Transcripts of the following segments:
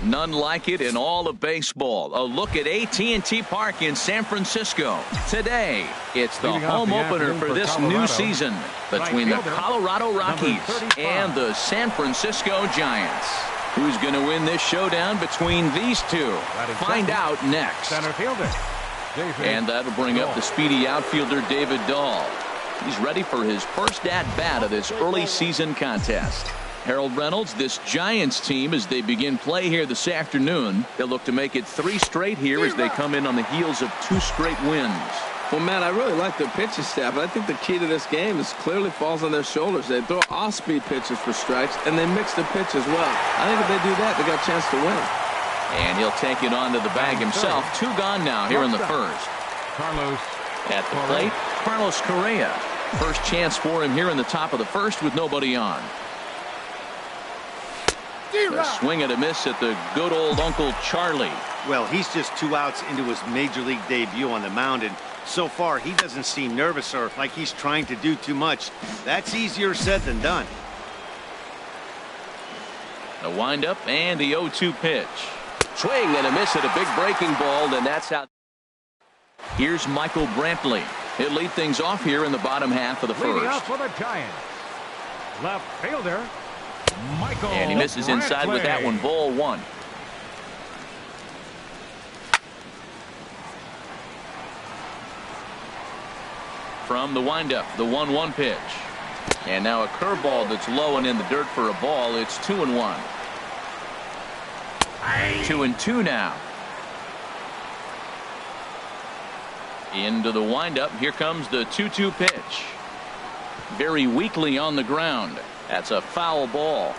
None like it in all of baseball. A look at AT&T Park in San Francisco. Today, it's the home opener for this new season between the Colorado Rockies and the San Francisco Giants. Who's going to win this showdown between these two? Find out next. Center fielder. And that'll bring up the speedy outfielder David Dahl. He's ready for his first at-bat of this early season contest. Harold Reynolds, this Giants team, as they begin play here this afternoon, they'll look to make it 3 straight here as they come in on the heels of 2 straight wins. Well, Matt, I really like their pitching staff, but I think the key to this game is clearly falls on their shoulders. They throw off-speed pitches for strikes, and they mix the pitch as well. I think if they do that, they got a chance to win. And he'll take it onto the bag himself. 2 gone now here in the first. Carlos. At the plate, Carlos Correa. First chance for him here in the top of the first with nobody on. A swing and a miss at the good old Uncle Charlie. Well, he's just 2 outs into his major league debut on the mound, and so far he doesn't seem nervous or like he's trying to do too much. That's easier said than done. The windup and the 0-2 pitch. Swing and a miss at a big breaking ball, and that's out. Here's Michael Brantley. He'll lead things off here in the bottom half of the first. Leading off for the Giants, left fielder Michael. And he misses inside with that one. Ball 1. From the windup, the 1-1 pitch. And now a curveball that's low and in the dirt for a ball. It's 2-1. 2-2 now. Into the windup. Here comes the 2-2 pitch. Very weakly on the ground. That's a foul ball.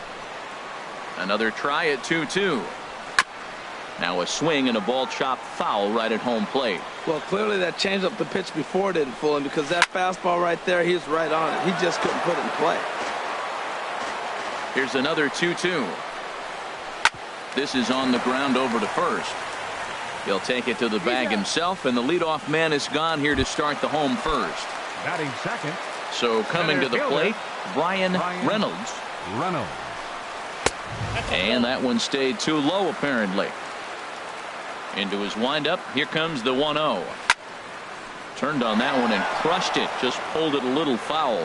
Another try at 2-2. Now a swing and a ball chopped foul right at home plate. Well, clearly that changeup the pitch before didn't fool him, because that fastball right there, he's right on it. He just couldn't put it in play. Here's another 2-2. This is on the ground over to first. He'll take it to the bag himself, and the leadoff man is gone here to start the home first. Batting second. So coming to the plate, Brian Reynolds. And that one stayed too low apparently. Into his windup. Here comes the 1-0. Turned on that one and crushed it. Just pulled it a little foul.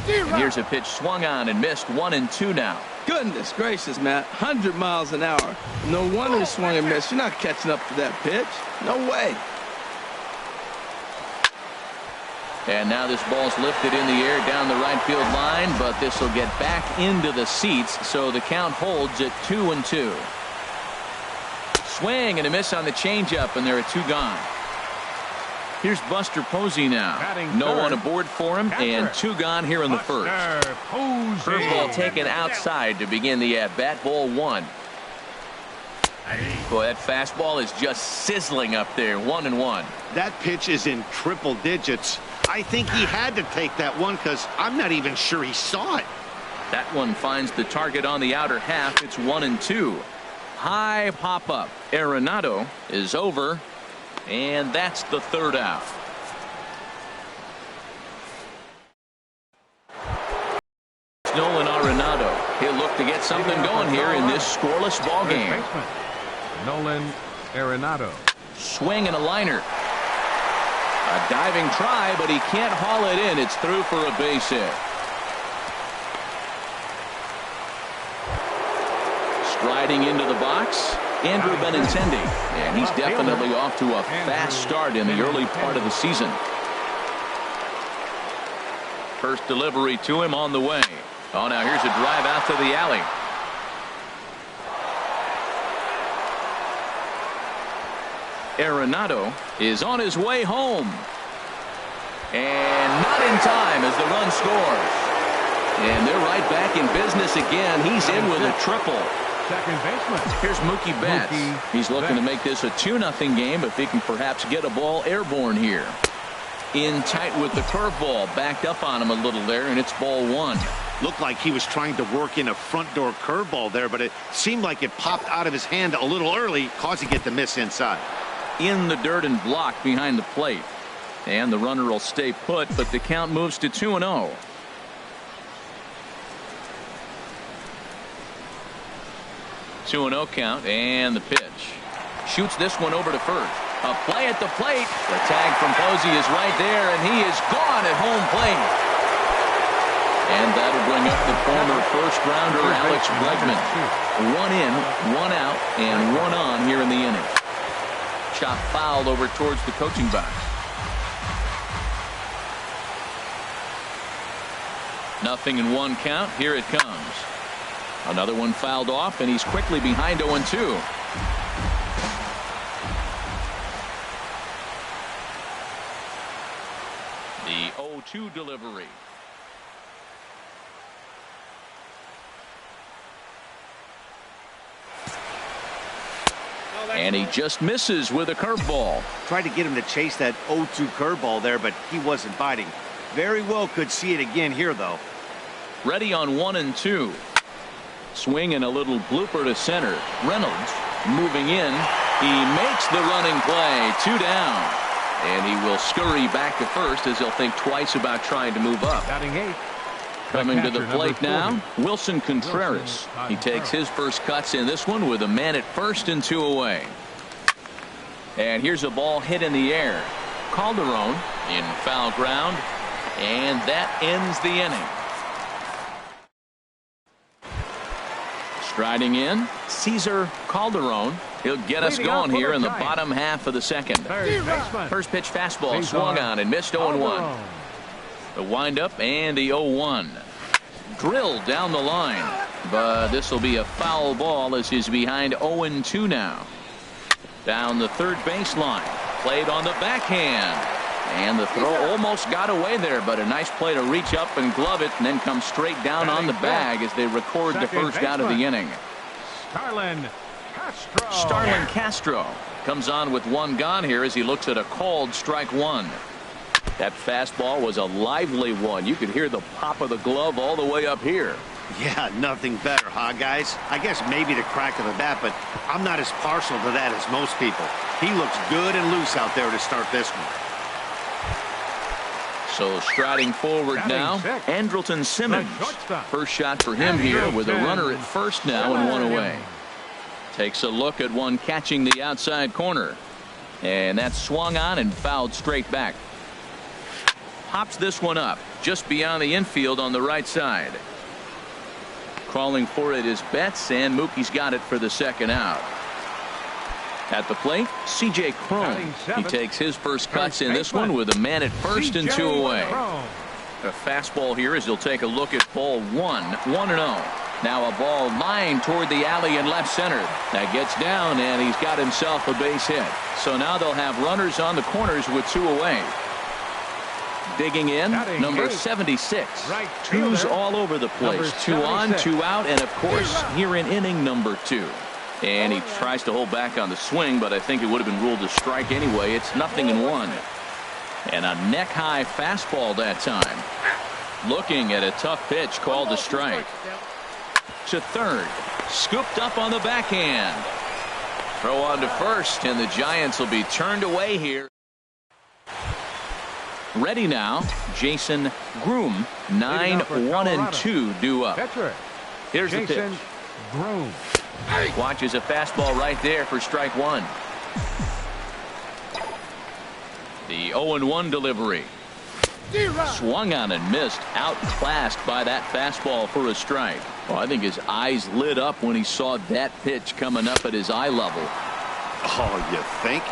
And here's a pitch swung on and missed. 1-2 now. Goodness gracious, Matt. 100 miles an hour. No wonder he swung and missed. You're not catching up to that pitch. No way. And now this ball's lifted in the air down the right field line, but this will get back into the seats, so the count holds at 2-2. Swing and a miss on the changeup, and there are 2 gone. Here's Buster Posey now. No one aboard for him, and 2 gone here in the first. Curveball taken outside to begin the at-bat. Ball 1. Boy, that fastball is just sizzling up there. 1-1. That pitch is in triple digits. I think he had to take that one because I'm not even sure he saw it. That one finds the target on the outer half. It's 1-2. High pop up. Arenado is over, and that's the 3rd out. Nolan Arenado. He'll look to get something going here in this scoreless ball game. Nolan Arenado. Swing and a liner. A diving try, but he can't haul it in. It's through for a base hit. Striding into the box, Andrew Benintendi. And he's definitely off to a fast start in the early part of the season. First delivery to him on the way. Oh, now here's a drive out to the alley. Arenado is on his way home. And not in time as the run scores. And they're right back in business again. He's in with a triple. Second baseman. Here's Mookie Betts. He's looking to make this a 2-0 game if he can perhaps get a ball airborne here. In tight with the curveball. Backed up on him a little there, and it's ball 1. Looked like he was trying to work in a front door curveball there, but it seemed like it popped out of his hand a little early, causing it to miss inside. In the dirt and blocked behind the plate. And the runner will stay put, but the count moves to 2-0. 2-0 count, and the pitch. Shoots this one over to first. A play at the plate. The tag from Posey is right there, and he is gone at home plate. And that'll bring up the former first-rounder Alex Bregman. 1 in, 1 out, and 1 on here in the inning. Chop foul over towards the coaching box. Nothing in 1 count. Here it comes. Another one fouled off, and he's quickly behind 0-2. The 0-2 delivery. And he just misses with a curveball. Tried to get him to chase that 0-2 curveball there, but he wasn't biting. Very well could see it again here, though. Ready on 1-2. Swing and a little blooper to center. Reynolds moving in. He makes the running play. 2 down. And he will scurry back to first as he'll think twice about trying to move up. Batting 8. Coming to the plate now, Wilson Contreras. He takes his first cuts in this one with a man at first and 2 away. And here's a ball hit in the air. Calderon in foul ground, and that ends the inning. Striding in, Cesar Calderon. He'll get us going here in the bottom half of the second. First pitch fastball swung on and missed 0-1. The windup and the 0-1. Drilled down the line, but this will be a foul ball as he's behind 0-2 now. Down the third baseline, played on the backhand, and the throw almost got away there, but a nice play to reach up and glove it and then come straight down on the bag as they record the first out of the inning. Starlin Castro comes on with 1 gone here as he looks at a called strike 1. That fastball was a lively one. You could hear the pop of the glove all the way up here. Yeah, nothing better, huh, guys? I guess maybe the crack of the bat, but I'm not as partial to that as most people. He looks good and loose out there to start this one. So striding forward now, Andrelton Simmons. First shot for him here with a runner at first now and 1 away. Takes a look at one catching the outside corner. And that's swung on and fouled straight back. Pops this one up just beyond the infield on the right side. Calling for it is Betts, and Mookie's got it for the second out. At the plate, C.J. Cron. He takes his first cuts in this one with a man at first and 2 away. A fastball here as he'll take a look at ball 1, 1-0. Now a ball lined toward the alley in left center. That gets down, and he's got himself a base hit. So now they'll have runners on the corners with 2 away. Digging in, number 76. Twos all over the place. 2 on, 2 out, and of course here in inning number 2. And he tries to hold back on the swing, but I think it would have been ruled a strike anyway. It's 0-1. And a neck-high fastball that time. Looking at a tough pitch called a strike. To third. Scooped up on the backhand. Throw on to first, and the Giants will be turned away here. Ready now, Jason Groom. 9-1-2 due up. Here's the pitch. Groom. Watches a fastball right there for strike 1. The 0-1 delivery. Swung on and missed. Outclassed by that fastball for a strike. Well, I think his eyes lit up when he saw that pitch coming up at his eye level. Oh, you think?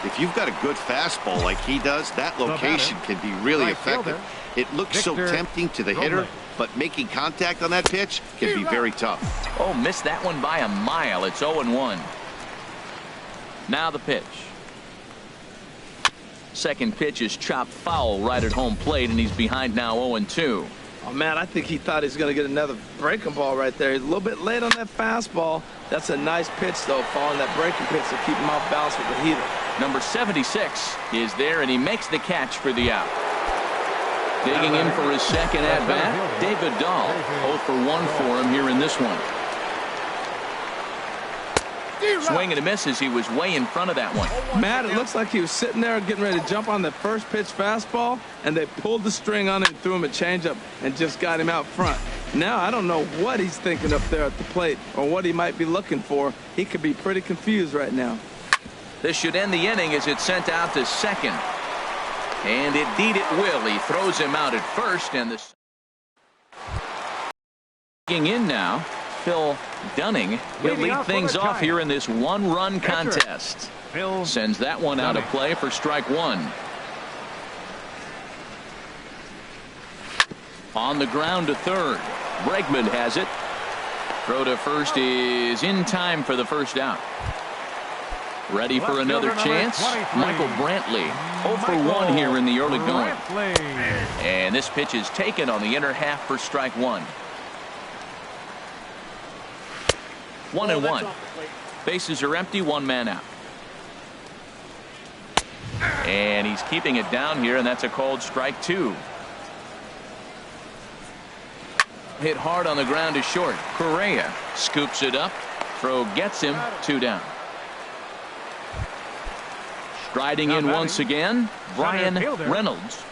If you've got a good fastball like he does, that location can be really effective. It looks so tempting to the hitter, but making contact on that pitch can be very tough. Oh, missed that one by a mile. It's 0-1. Now the pitch. Second pitch is chopped foul right at home plate, and he's behind now 0-2. Oh, man, I think he thought he was going to get another breaking ball right there. He's a little bit late on that fastball. That's a nice pitch, though, following that breaking pitch to keep him off balance with the heater. Number 76 is there, and he makes the catch for the out. Digging in for his second at-bat, David Dahl. 0 for 1 for him here in this one. Swing and a miss as he was way in front of that one. Matt, it looks like he was sitting there getting ready to jump on the first pitch fastball, and they pulled the string on him and threw him a changeup and just got him out front. Now I don't know what he's thinking up there at the plate or what he might be looking for. He could be pretty confused right now. This should end the inning as it's sent out to second. And indeed it will. He throws him out at first, and the in now, Phil Dunning. He'll lead things off here in this one-run contest. Sends that one out of play for strike one. On the ground to third. Bregman has it. Throw to first is in time for the first out. Ready for another chance. Michael Brantley. 0 for 1 here in the early going. And this pitch is taken on the inner half for strike one. 1-1. Bases are empty, one man out. And he's keeping it down here, and that's a called strike two. Hit hard on the ground to short. Correa scoops it up. Throw gets him, 2 down. Striding in once again, Brian Reynolds.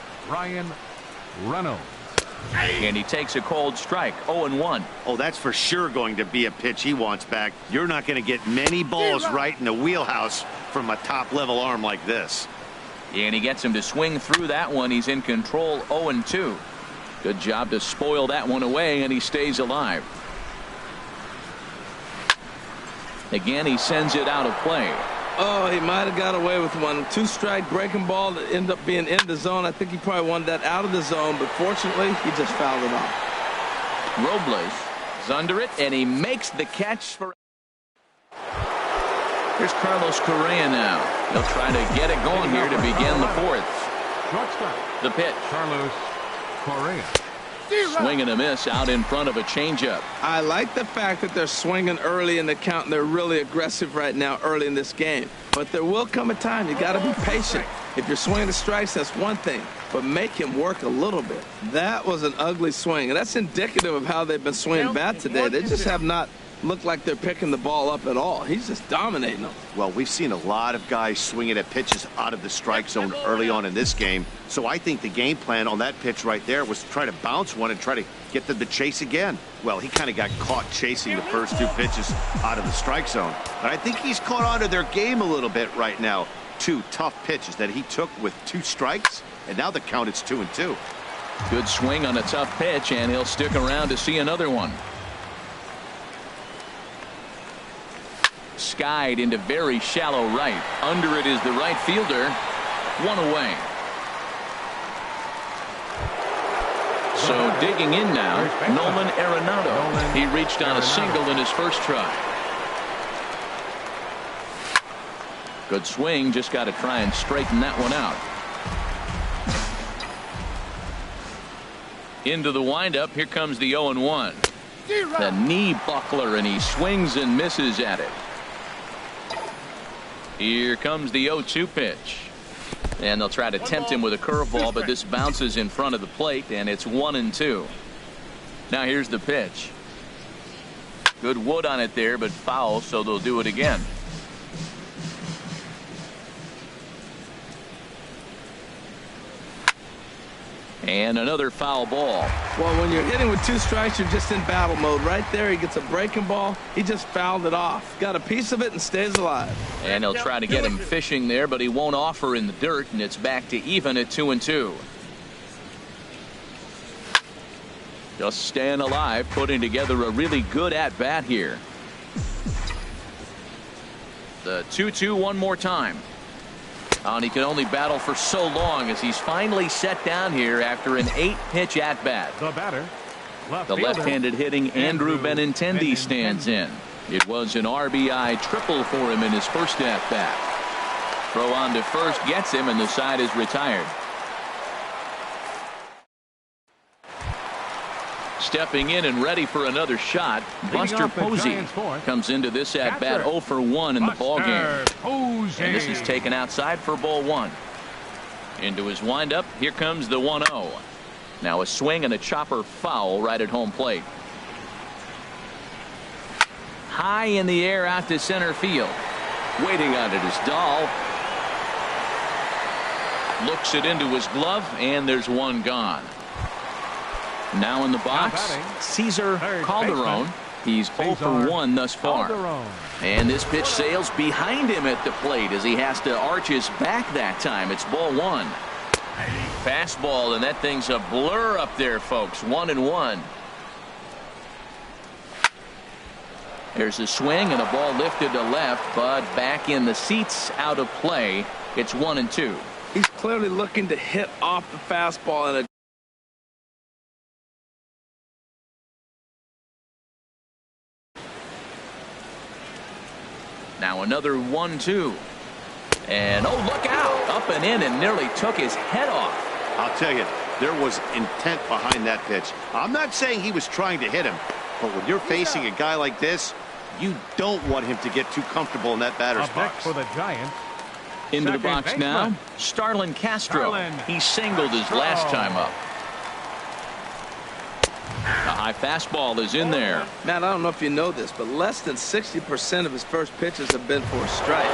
And he takes a cold strike, 0-1. Oh, that's for sure going to be a pitch he wants back. You're not going to get many balls right in the wheelhouse from a top-level arm like this. And he gets him to swing through that one. He's in control, 0-2. Good job to spoil that one away, and he stays alive. Again, he sends it out of play. Oh, he might have got away with one. 2-strike breaking ball that ended up being in the zone. I think he probably wanted that out of the zone, but fortunately, he just fouled it off. Robles is under it, and he makes the catch for. Here's Carlos Correa now. He'll try to get it going here to begin the fourth. The pitch. Carlos Correa. Swing and a miss out in front of a changeup. I like the fact that they're swinging early in the count, and they're really aggressive right now early in this game. But there will come a time you got to be patient. If you're swinging the strikes, that's one thing, but make him work a little bit. That was an ugly swing, and that's indicative of how they've been swinging bat today. They just have not looked like they're picking the ball up at all. He's just dominating them. Well, we've seen a lot of guys swinging at pitches out of the strike zone early on in this game. So I think the game plan on that pitch right there was to try to bounce one and try to get them to chase again. Well, he kind of got caught chasing the first 2 pitches out of the strike zone. But I think he's caught on to their game a little bit right now. 2 tough pitches that he took with 2 strikes, and now the count is 2-2. Good swing on a tough pitch, and he'll stick around to see another one. Skied into very shallow right. Under it is the right fielder. 1 away. So digging in now, Nolan Arenado. He reached on a single in his first try. Good swing, just got to try and straighten that one out. Into the windup, here comes the 0-1. The knee buckler, and he swings and misses at it. Here comes the 0-2 pitch. And they'll try to tempt him with a curveball, but this bounces in front of the plate, and it's 1-2. Now here's the pitch. Good wood on it there, but foul, so they'll do it again. And another foul ball. Well, when you're hitting with 2 strikes, you're just in battle mode. Right there, he gets a breaking ball. He just fouled it off. Got a piece of it and stays alive. And they'll try to get him fishing there, but he won't offer in the dirt, and it's back to even at 2-2. Just staying alive, putting together a really good at-bat here. The 2-2 one more time. And he can only battle for so long as he's finally set down here after an 8-pitch at-bat. The batter, the left-handed hitting Andrew Benintendi stands in. It was an RBI triple for him in his first at-bat. Throw on to first gets him, and the side is retired. Stepping in and ready for another shot, Buster Posey comes into this at-bat 0 for 1 in the ballgame. And this is taken outside for ball 1. Into his windup, here comes the 1-0. Now a swing and a chopper foul right at home plate. High in the air out to center field. Waiting on it is Dahl. Looks it into his glove, and there's one gone. Now in the box, Cesar Calderon. He's 0 for 1 thus far. And this pitch sails behind him at the plate as he has to arch his back that time. It's ball 1. Fastball, and that thing's a blur up there, folks. 1-1. There's a swing and a ball lifted to left, but back in the seats, out of play. It's 1-2. He's clearly looking to hit off the fastball and now another 1-2. And oh, look out. Up and in and nearly took his head off. I'll tell you, there was intent behind that pitch. I'm not saying he was trying to hit him, but when you're facing a guy like this, you don't want him to get too comfortable in that batter's box. For the Giants. Into the box now, Starlin Castro. He singled his last time up. The high fastball is in there. Matt, I don't know if you know this, but less than 60% of his first pitches have been for a strike.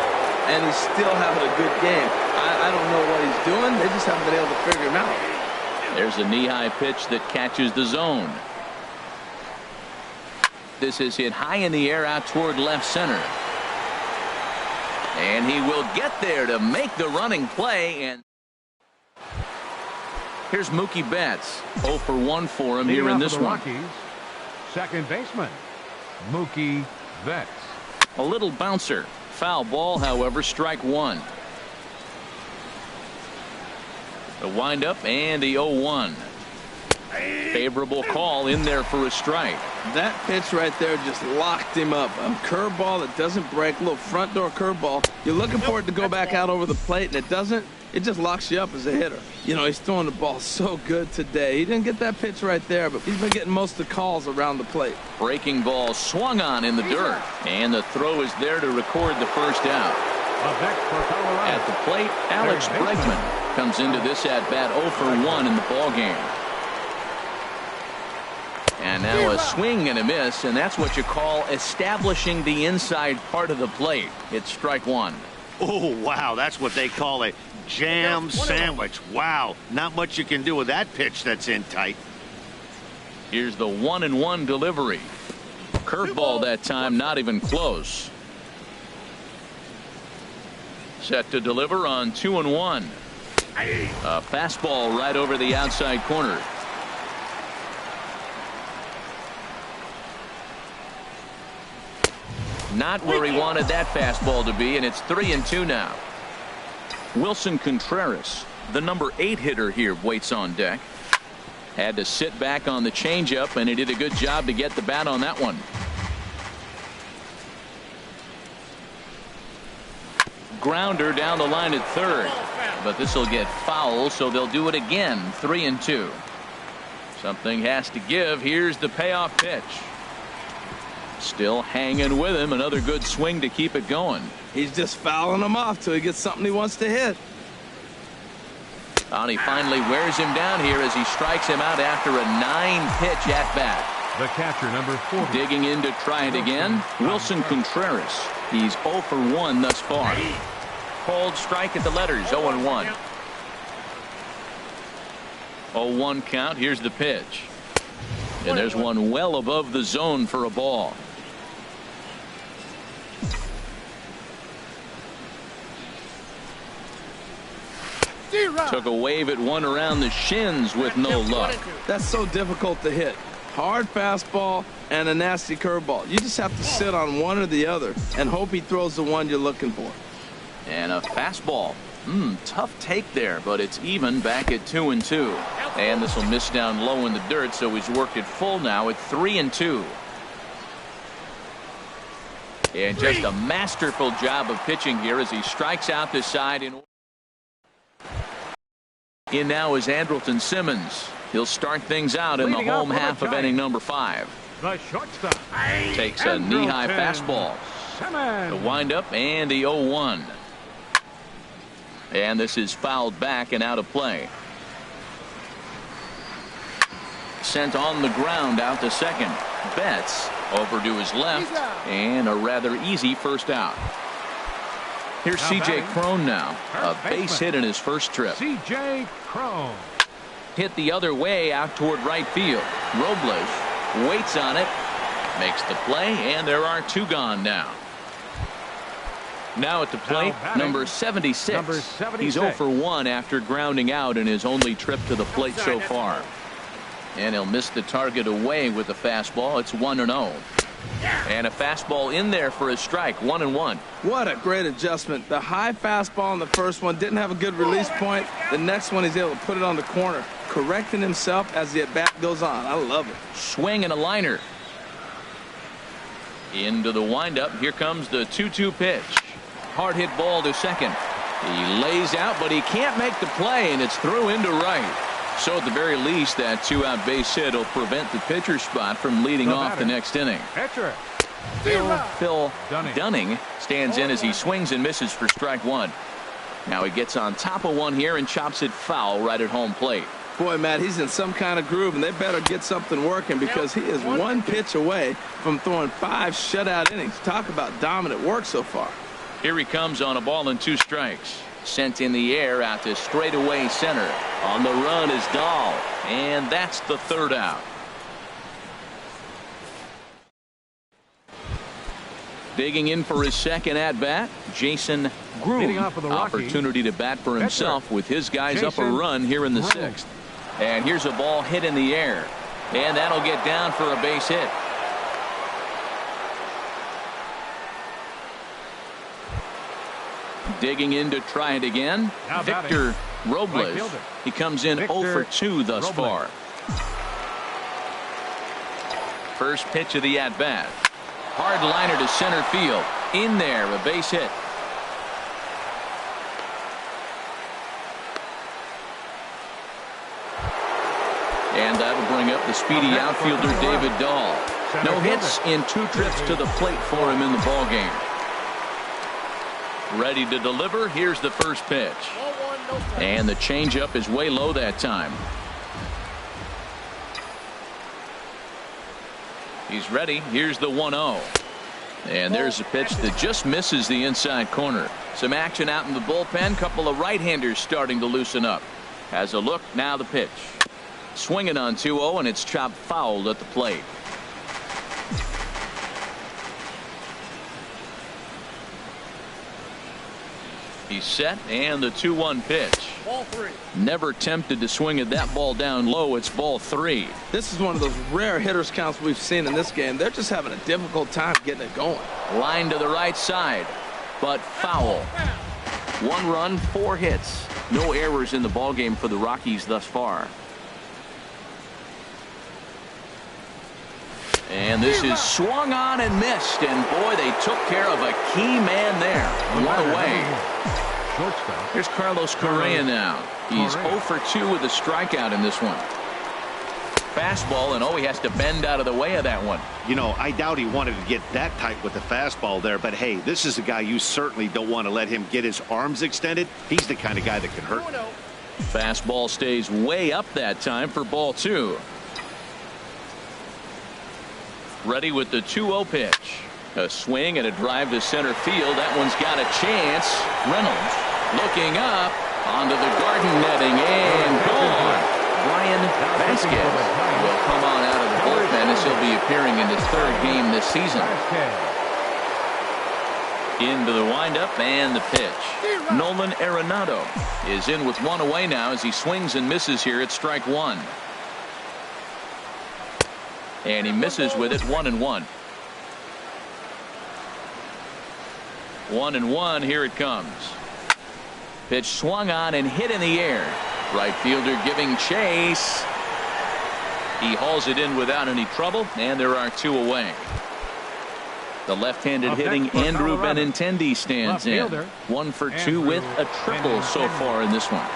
And he's still having a good game. I don't know what he's doing. They just haven't been able to figure him out. There's a knee-high pitch that catches the zone. This is hit high in the air out toward left center. And he will get there to make the running play. And here's Mookie Betts. 0 for 1 for him here in this one. Rockies, second baseman, Mookie Betts. A little bouncer. Foul ball, however, strike 1. The windup and the 0-1. Favorable call in there for a strike. That pitch right there just locked him up. A curveball that doesn't break, a little front door curveball. You're looking for it to go back out over the plate, and it doesn't. It just locks you up as a hitter. You know, he's throwing the ball so good today. He didn't get that pitch right there, but he's been getting most of the calls around the plate. Breaking ball swung on in the dirt, and the throw is there to record the first out. At the plate, Alex Bregman comes into this at-bat 0 for 1 in the ballgame. And now a swing and a miss, and that's what you call establishing the inside part of the plate. It's strike 1. Oh, wow, that's what they call a jam sandwich. Wow, not much you can do with that pitch that's in tight. Here's the 1-1 delivery. Curveball that time, not even close. Set to deliver on 2-1. A fastball right over the outside corner. Not where he wanted that fastball to be, and it's 3-2 now. Wilson Contreras, the number 8 hitter here, waits on deck. Had to sit back on the changeup, and he did a good job to get the bat on that one. Grounder down the line at third, but this will get foul, so they'll do it again. 3-2. Something has to give. Here's the payoff pitch. Still hanging with him. Another good swing to keep it going. He's just fouling him off till he gets something he wants to hit. And he finally wears him down here as he strikes him out after a 9-pitch at bat. The catcher, number 40. Digging in to try it again, Wilson Contreras. He's 0 for 1 thus far. Called strike at the letters, 0-1. 0-1 count. Here's the pitch. And there's one well above the zone for a ball. Took a wave at one around the shins with no luck. That's so difficult to hit. Hard fastball and a nasty curveball. You just have to sit on one or the other and hope he throws the one you're looking for. And a fastball. Tough take there, but it's even back at 2-2. And this will miss down low in the dirt, so he's worked it full now at 3-2. And just a masterful job of pitching here as he strikes out this side. In now is Andrelton Simmons. He'll start things out in the home half of inning number 5. The shortstop Takes a knee-high fastball. The windup and the 0-1. And this is fouled back and out of play. Sent on the ground out to second. Betts over to his left, and a rather easy first out. Here's C.J. Cron now. A base hit in his first trip. C.J. Cron. hit the other way out toward right field. Robles waits on it, makes the play, and there are 2 gone now. Now at the plate, number 76. He's 0 for 1 after grounding out in his only trip to the plate so far. And he'll miss the target away with the fastball. It's 1-0. And a fastball in there for a strike. 1-1. What a great adjustment. The high fastball in the first one didn't have a good release point. The next one he's able to put it on the corner, correcting himself as the at-bat goes on. I love it. Swing and a liner. Into the windup. Here comes the 2-2 pitch. Hard hit ball to second. He lays out, but he can't make the play, and it's through into right. So at the very least, that 2-out base hit will prevent the pitcher spot from leading off the next inning. Pitcher. Phil Dunning stands in as he swings and misses for strike 1. Now he gets on top of one here and chops it foul right at home plate. Boy, Matt, he's in some kind of groove, and they better get something working because he is 1 pitch away from throwing 5 shutout innings. Talk about dominant work so far. Here he comes on a ball and 2 strikes. Sent in the air out to straightaway center. On the run is Dahl, and that's the 3rd out. Digging in for his second at bat, Jason Groom. Opportunity to bat for himself with his guys up a run here in the 6th. And here's a ball hit in the air, and that'll get down for a base hit. Digging in to try it again, Victor Robles. He comes in 0 for 2 thus far. First pitch of the at-bat. Hard liner to center field. In there, a base hit. And that'll bring up the speedy outfielder David Dahl. No hits in 2 trips to the plate for him in the ballgame. Ready to deliver. Here's the first pitch. And the changeup is way low that time. He's ready. Here's the 1-0. And there's a pitch that just misses the inside corner. Some action out in the bullpen. Couple of right-handers starting to loosen up. Has a look. Now the pitch. Swinging on 2-0, and it's chopped foul at the plate. He's set, and the 2-1 pitch. Ball 3. Never tempted to swing at that ball down low. It's ball 3. This is one of those rare hitters counts we've seen in this game. They're just having a difficult time getting it going. Line to the right side, but foul. 1 run, 4 hits. No errors in the ballgame for the Rockies thus far. And this is swung on and missed, and boy, they took care of a key man there. 1 away. Here's Carlos Correa now. He's 0 for 2 with a strikeout in this one. Fastball, and he has to bend out of the way of that one. You know, I doubt he wanted to get that tight with the fastball there, but hey, this is a guy you certainly don't want to let him get his arms extended. He's the kind of guy that can hurt. Fastball stays way up that time for ball 2. Ready with the 2-0 pitch. A swing and a drive to center field. That one's got a chance. Reynolds looking up onto the garden netting and gone. Brian Vasquez will come on out of the bullpen as he'll be appearing in his 3rd game this season. Into the windup and the pitch. Nolan Arenado is in with 1 away now as he swings and misses here at strike 1. And he misses with it. 1-1. 1-1. Here it comes. Pitch swung on and hit in the air. Right fielder giving chase. He hauls it in without any trouble, and there are 2 away. The left-handed hitting Andrew Benintendi stands in. 1 for 2 with a triple so far in this one.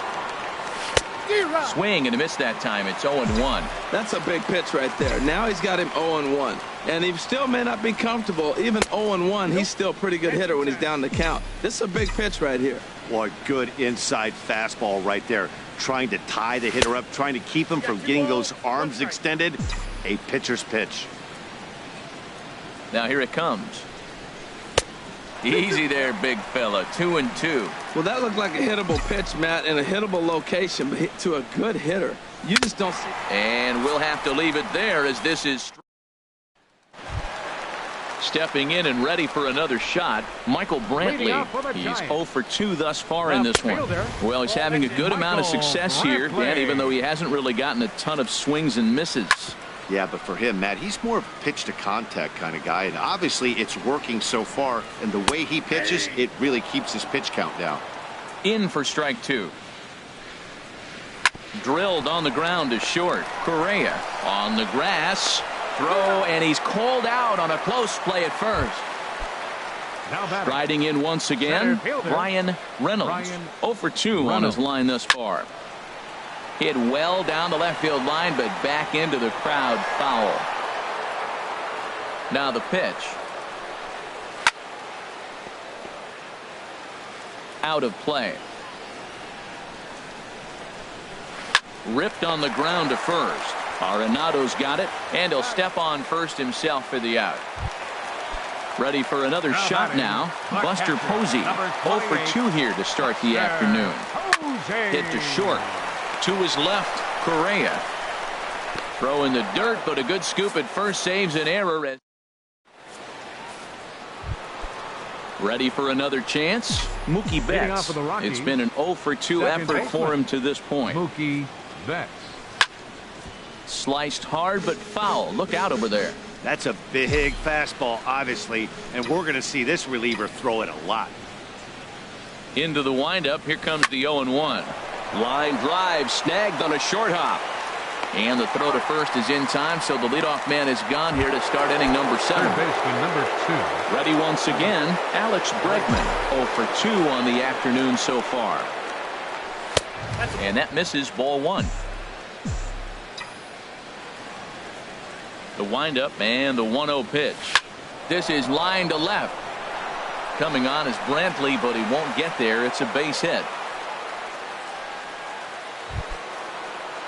Swing and a miss that time. It's 0-1. That's a big pitch right there. Now he's got him 0-1. And he still may not be comfortable. Even 0-1, he's still a pretty good hitter when he's down the count. This is a big pitch right here. Boy, good inside fastball right there. Trying to tie the hitter up, trying to keep him from getting those arms extended. A pitcher's pitch. Now here it comes. Easy there, big fella. 2-2. Well, that looked like a hittable pitch, Matt, in a hittable location, but hit to a good hitter. You just don't see. And we'll have to leave it there as this is stepping in and ready for another shot. Michael Brantley. He's 0 for 2 thus far in this one. Well, he's having a good amount of success here, Dan, even though he hasn't really gotten a ton of swings and misses. Yeah, but for him, Matt, he's more of a pitch-to-contact kind of guy, and obviously it's working so far, and the way he pitches, it really keeps his pitch count down. In for strike 2. Drilled on the ground to short. Correa on the grass. Throw, and he's called out on a close play at first. Riding in once again, Ryan Reynolds. 0 for 2 on his line thus far. Hit well down the left field line, but back into the crowd, foul. Now the pitch. Out of play. Ripped on the ground to first. Arenado's got it, and he'll step on first himself for the out. Ready for another shot now. Buster Posey, 0 for 2 here to start the afternoon. Hit to short. To his left, Correa. Throw in the dirt, but a good scoop at first saves an error. Ready for another chance. Mookie Betts. It's been an 0 for 2 effort for him to this point. Mookie Betts. Sliced hard, but foul. Look out over there. That's a big fastball, obviously, and we're going to see this reliever throw it a lot. Into the windup. Here comes the 0-1. Line drive snagged on a short hop. And the throw to first is in time, so the leadoff man is gone here to start inning number 7. Baseman number 2. Ready once again, Alex Bregman. 0 for 2 on the afternoon so far. And that misses, ball 1. The windup and the 1-0 pitch. This is line to left. Coming on is Brantley, but he won't get there. It's a base hit.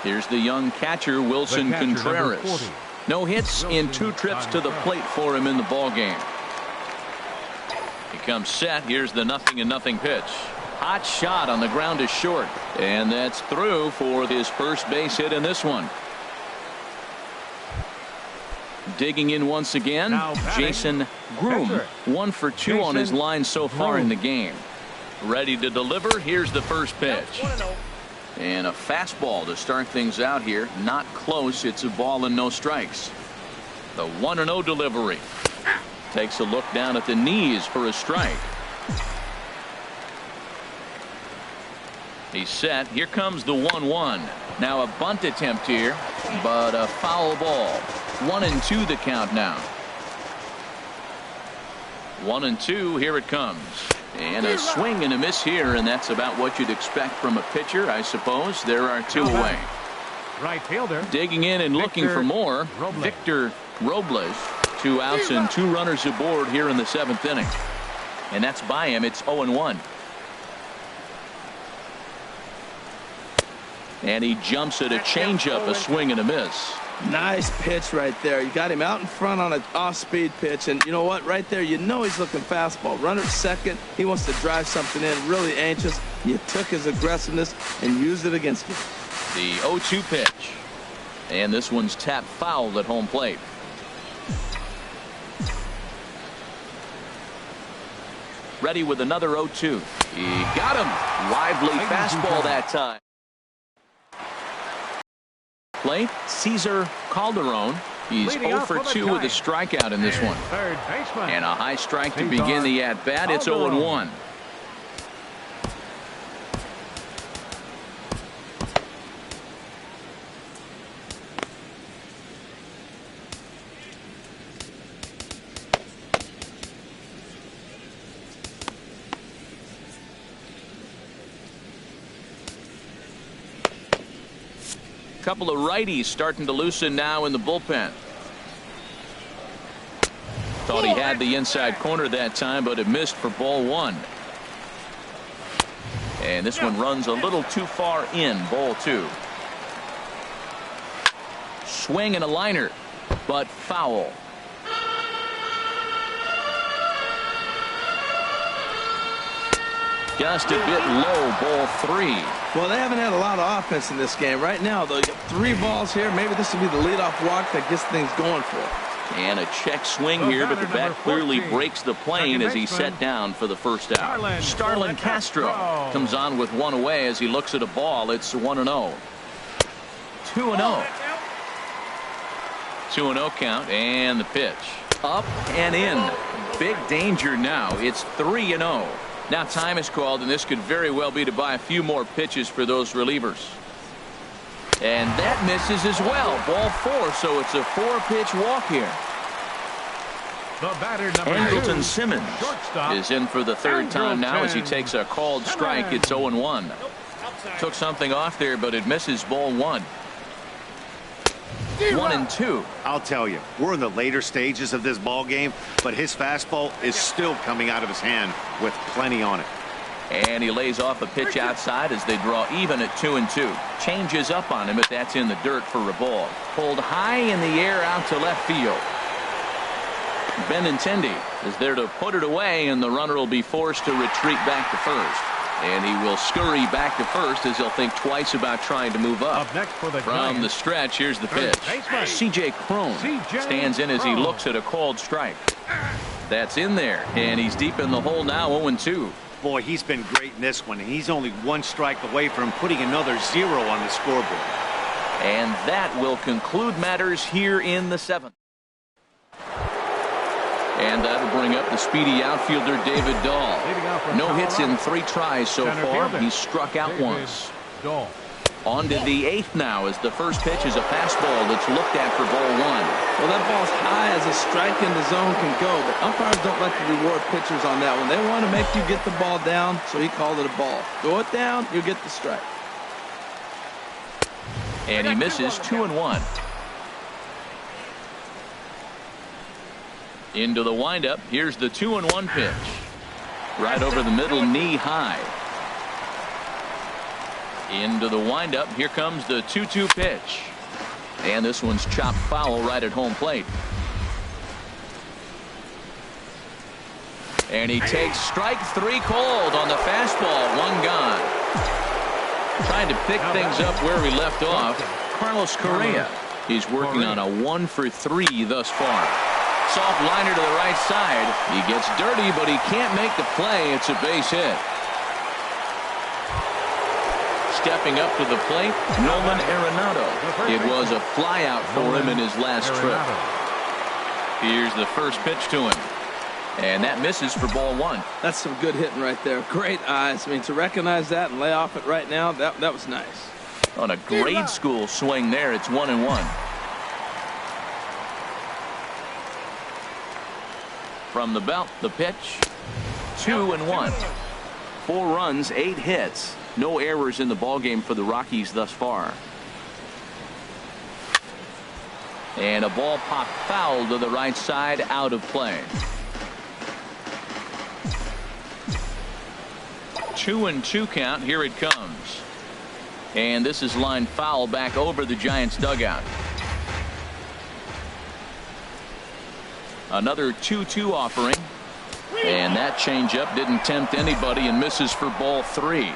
Here's the young catcher, Wilson Contreras. No hits in 2 trips to the plate for him in the ballgame. He comes set. Here's the 0-0 pitch. Hot shot on the ground is short. And that's through for his first base hit in this one. Digging in once again, Jason Groom. 1 for 2 on his line so far in the game. Ready to deliver. Here's the first pitch. And a fastball to start things out here. Not close. It's a ball and no strikes. The 1-0 delivery. Takes a look down at the knees for a strike. He's set. Here comes the 1-1. Now a bunt attempt here, but a foul ball. 1-2 the count now. 1-2. Here it comes. And a swing and a miss here, and that's about what you'd expect from a pitcher, I suppose. There are 2 away. Right fielder. Digging in and looking for more. Victor Robles. 2 outs and 2 runners aboard here in the 7th inning. And that's by him. It's 0-1. And he jumps at a changeup, a swing and a miss. Nice pitch right there. You got him out in front on an off-speed pitch, and you know what? Right there, you know he's looking fastball. Runner second. He wants to drive something in. Really anxious. You took his aggressiveness and used it against him. The 0-2 pitch. And this one's tapped foul at home plate. Ready with another 0-2. He got him. Lively fastball that time. Plate, Cesar Calderon. He's 0 for 2 with a strikeout in this one. And a high strike to begin the at-bat. It's 0-1. Couple of righties starting to loosen now in the bullpen. Thought he had the inside corner that time, but it missed for ball 1. And this one runs a little too far in, ball 2. Swing and a liner, but foul. Just a bit low, ball 3. Well, they haven't had a lot of offense in this game. Right now, though, you got 3 balls here. Maybe this will be the leadoff walk that gets things going for them. And a check swing here, but the bat clearly breaks the plane as he's set down for the first out. Starlin Castro comes on with one away as he looks at a ball. It's 1-0. 2-0. 2-0 count, and the pitch. Up and in. Big danger now. It's 3-0. Now time is called, and this could very well be to buy a few more pitches for those relievers. And that misses as well. Ball 4, so it's a 4-pitch walk here. The batter, number Andrelton 2, Simmons is in for the third time now as he takes a called strike. It's 0-1. Took something off there, but it misses. Ball 1. 1-2. I'll tell you, we're in the later stages of this ball game, but his fastball is still coming out of his hand with plenty on it. And he lays off a pitch outside as they draw even at 2-2. Changes up on him, but that's in the dirt for a ball. Pulled high in the air out to left field. Benintendi is there to put it away, and the runner will be forced to retreat back to first. And he will scurry back to first as he'll think twice about trying to move up. Next for the From the stretch, here's the pitch. C.J. Cron stands in as he looks at a called strike. That's in there, and he's deep in the hole now, 0-2. Boy, he's been great in this one. He's only 1 strike away from putting another 0 on the scoreboard. And that will conclude matters here in the 7th. And that'll bring up the speedy outfielder David Dahl. No hits in 3 tries so far. He's struck out once. On to the 8th now as the first pitch is a fastball that's looked at for ball 1. Well, that ball's high as a strike in the zone can go, but umpires don't like to reward pitchers on that one. They want to make you get the ball down, so he called it a ball. Go it down, you get the strike. And he misses. 2-1. Into the windup. Here's the 2-1 pitch. Right over the middle, knee high. Into the windup. Here comes the 2-2 pitch. And this one's chopped foul right at home plate. And he takes strike 3 called on the fastball. 1 gone. Trying to pick things up where we left off. Carlos Correa. He's working on a 1 for 3 thus far. Soft liner to the right side. He gets dirty, but he can't make the play. It's a base hit. Stepping up to the plate, Nolan Arenado. It was a flyout for him in his last trip. Here's the first pitch to him. And that misses for ball 1. That's some good hitting right there. Great eyes. I mean, to recognize that and lay off it right now, that was nice. On a grade school swing there, it's 1-1. From the belt, the pitch. 2-1. 4 runs, 8 hits. No errors in the ballgame for the Rockies thus far. And a ball popped foul to the right side, out of play. 2-2 count. Here it comes. And this is lined foul back over the Giants dugout. Another 2-2 offering. And that changeup didn't tempt anybody and misses for ball 3.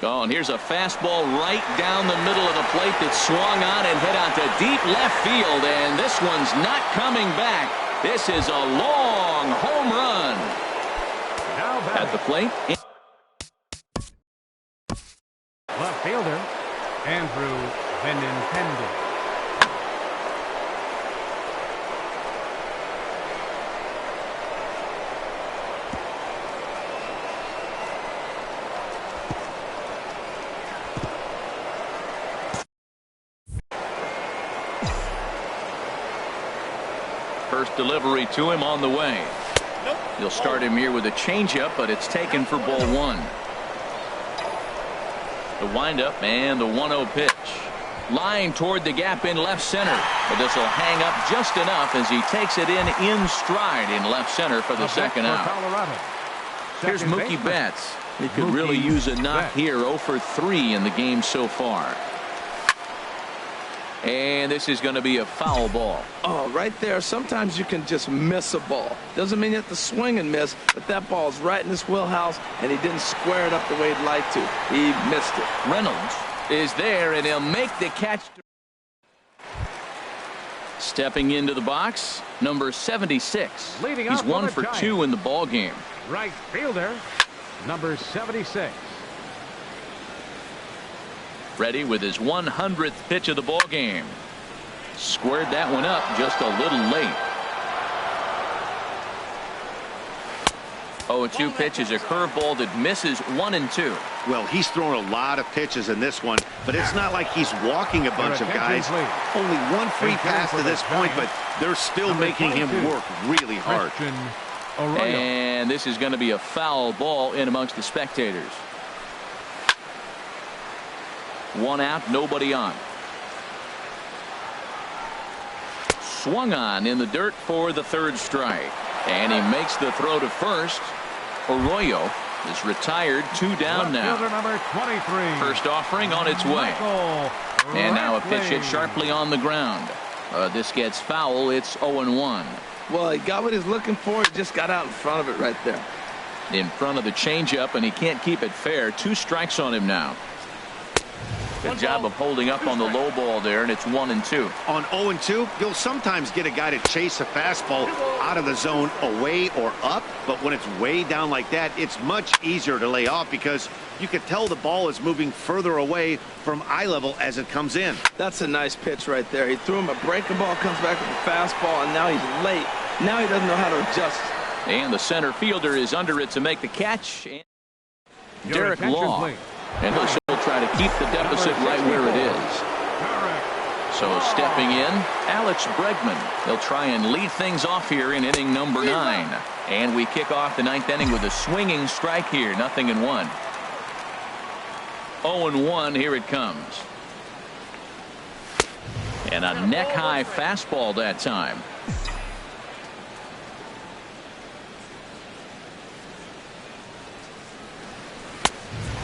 Oh, and here's a fastball right down the middle of the plate that swung on and hit out to deep left field. And this one's not coming back. This is a long home run. At the plate. Left fielder, Andrew Benintendi. First delivery to him on the way. You'll start him here with a changeup, but it's taken for ball 1. The windup and the 1-0 pitch. Line toward the gap in left center. But this will hang up just enough as he takes it in stride in left center for the second out. Here's Mookie Betts. He could really use a knock here. 0 for 3 in the game so far. And this is going to be a foul ball. Oh, right there. Sometimes you can just miss a ball. Doesn't mean you have to swing and miss, but that ball's right in his wheelhouse, and he didn't square it up the way he'd like to. He missed it. Reynolds is there, and he'll make the catch. Stepping into the box, number 76. He's 1 for 2 in the ball game. Right fielder, number 76. Ready with his 100th pitch of the ball game. Squared that one up just a little late. 0-2 pitch is a curveball that misses 1 and 2. Well, he's thrown a lot of pitches in this one, but it's not like he's walking a bunch of guys. Only one free pass to this point, but they're still making him work really hard. And this is going to be a foul ball in amongst the spectators. 1 out, nobody on. Swung on in the dirt for the 3rd strike. And he makes the throw to first. Arroyo is retired, 2 down now. Number 23. First offering on its way. And now a pitch hit sharply on the ground. This gets foul. It's 0-1. Well, he got what he's looking for. He just got out in front of it right there. In front of the changeup, and he can't keep it fair. 2 strikes on him now. Good job of holding up on the low ball there, and it's 1 and 2. On 0-2, you'll sometimes get a guy to chase a fastball out of the zone away or up, but when it's way down like that, it's much easier to lay off because you can tell the ball is moving further away from eye level as it comes in. That's a nice pitch right there. He threw him a breaking ball, comes back with a fastball, and now he's late. Now he doesn't know how to adjust. And the center fielder is under it to make the catch. Derek Law. And he'll still try to keep the deficit right where it is. So stepping in, Alex Bregman. He'll try and lead things off here in inning number 9. And we kick off the 9th inning with a swinging strike here. 0-1. 0-1, here it comes. And a neck-high fastball that time.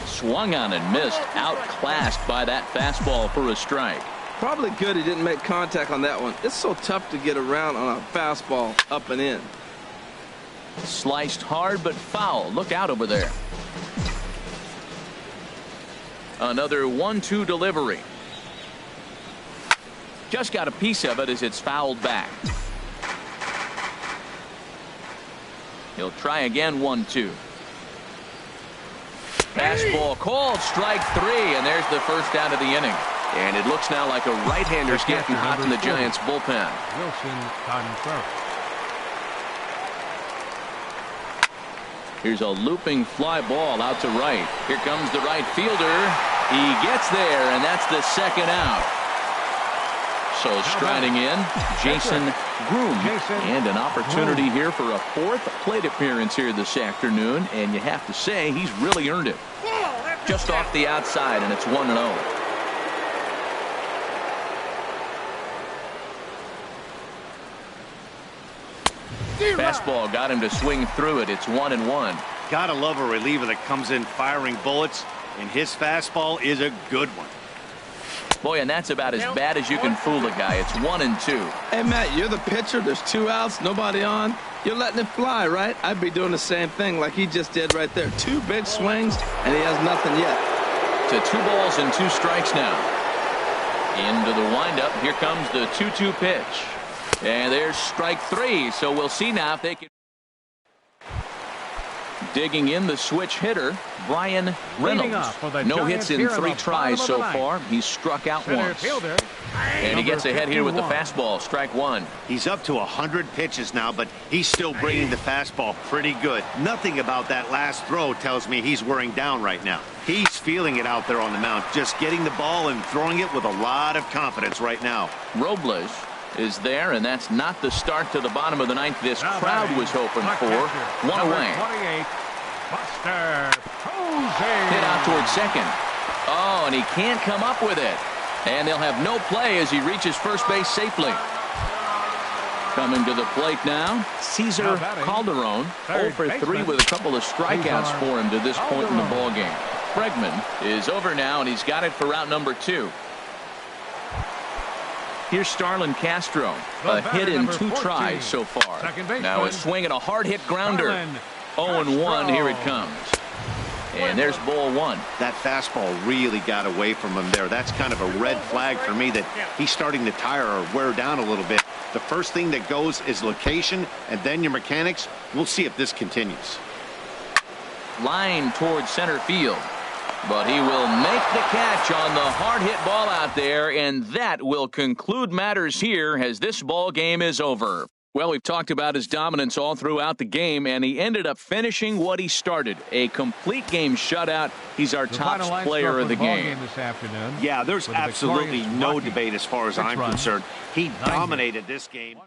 Swung on and missed, outclassed by that fastball for a strike. Probably good he didn't make contact on that one. It's so tough to get around on a fastball up and in. Sliced hard but foul. Look out over there. Another 1-2 delivery. Just got a piece of it as it's fouled back. He'll try again. 1-2. Fastball called, strike 3, and there's the first out of the inning. And it looks now like a right-hander's getting hot in the Giants bullpen. Here's a looping fly ball out to right. Here comes the right fielder. He gets there, and that's the 2nd out. So striding in, Jason Groom, and an opportunity here for a 4th plate appearance here this afternoon, and you have to say he's really earned it. Just off the outside, and it's 1-0. Fastball got him to swing through it. It's 1-1. Gotta love a reliever that comes in firing bullets, and his fastball is a good one. Boy, and that's about as bad as you can fool a guy. It's 1-2. Hey, Matt, you're the pitcher. There's 2 outs, nobody on. You're letting it fly, right? I'd be doing the same thing like he just did right there. 2 big swings, and he has nothing yet. To 2 balls and 2 strikes now. Into the windup. Here comes the 2-2 pitch. And there's strike 3. So we'll see now if they can. Digging in the switch hitter, Brian Reynolds. No hits in 3 tries so far. He's struck out once. And he gets ahead here with the fastball. Strike 1. He's up to 100 pitches now, but he's still bringing the fastball pretty good. Nothing about that last throw tells me he's wearing down right now. He's feeling it out there on the mound, just getting the ball and throwing it with a lot of confidence right now. Robles is there, and that's not the start to the bottom of the 9th this crowd was hoping for. 1 away. 28, Buster Posey. Hit out towards second. Oh, and he can't come up with it. And they'll have no play as he reaches first base safely. Coming to the plate now, Cesar Calderon. 0 for 3 with a couple of strikeouts for him to this point in the ballgame. Bregman is over now, and he's got it for route number 2. Here's Starlin Castro. A hit in 2 tries so far. Now a swing and a hard hit grounder. 0-1, here it comes. And there's ball 1. That fastball really got away from him there. That's kind of a red flag for me that he's starting to tire or wear down a little bit. The first thing that goes is location, and then your mechanics. We'll see if this continues. Line towards center field. But he will make the catch on the hard hit ball out there, and that will conclude matters here as this ball game is over. Well, we've talked about his dominance all throughout the game, and he ended up finishing what he started. A complete game shutout. He's our top player of the game. This afternoon. Yeah, there's absolutely no debate as far as I'm concerned. He dominated this game.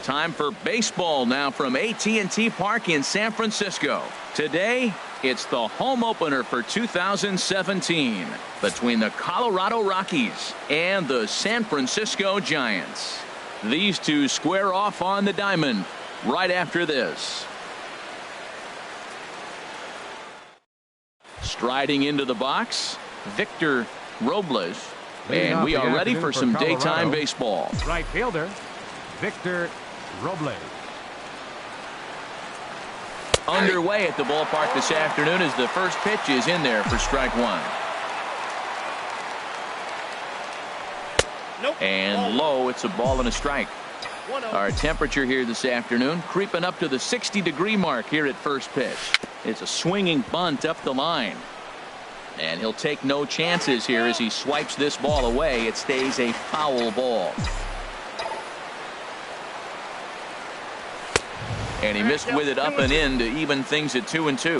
Time for baseball now from AT&T Park in San Francisco. Today, it's the home opener for 2017 between the Colorado Rockies and the San Francisco Giants. These two square off on the diamond right after this. Striding into the box, Victor Robles. And we are ready for some daytime baseball. Right fielder, Victor Robles. Underway at the ballpark this afternoon as the first pitch is in there for strike 1. And low, it's a ball and a strike. Our temperature here this afternoon creeping up to the 60-degree mark here at first pitch. It's a swinging bunt up the line. And he'll take no chances here as he swipes this ball away. It stays a foul ball. And he missed with it up and in to even things at 2-2.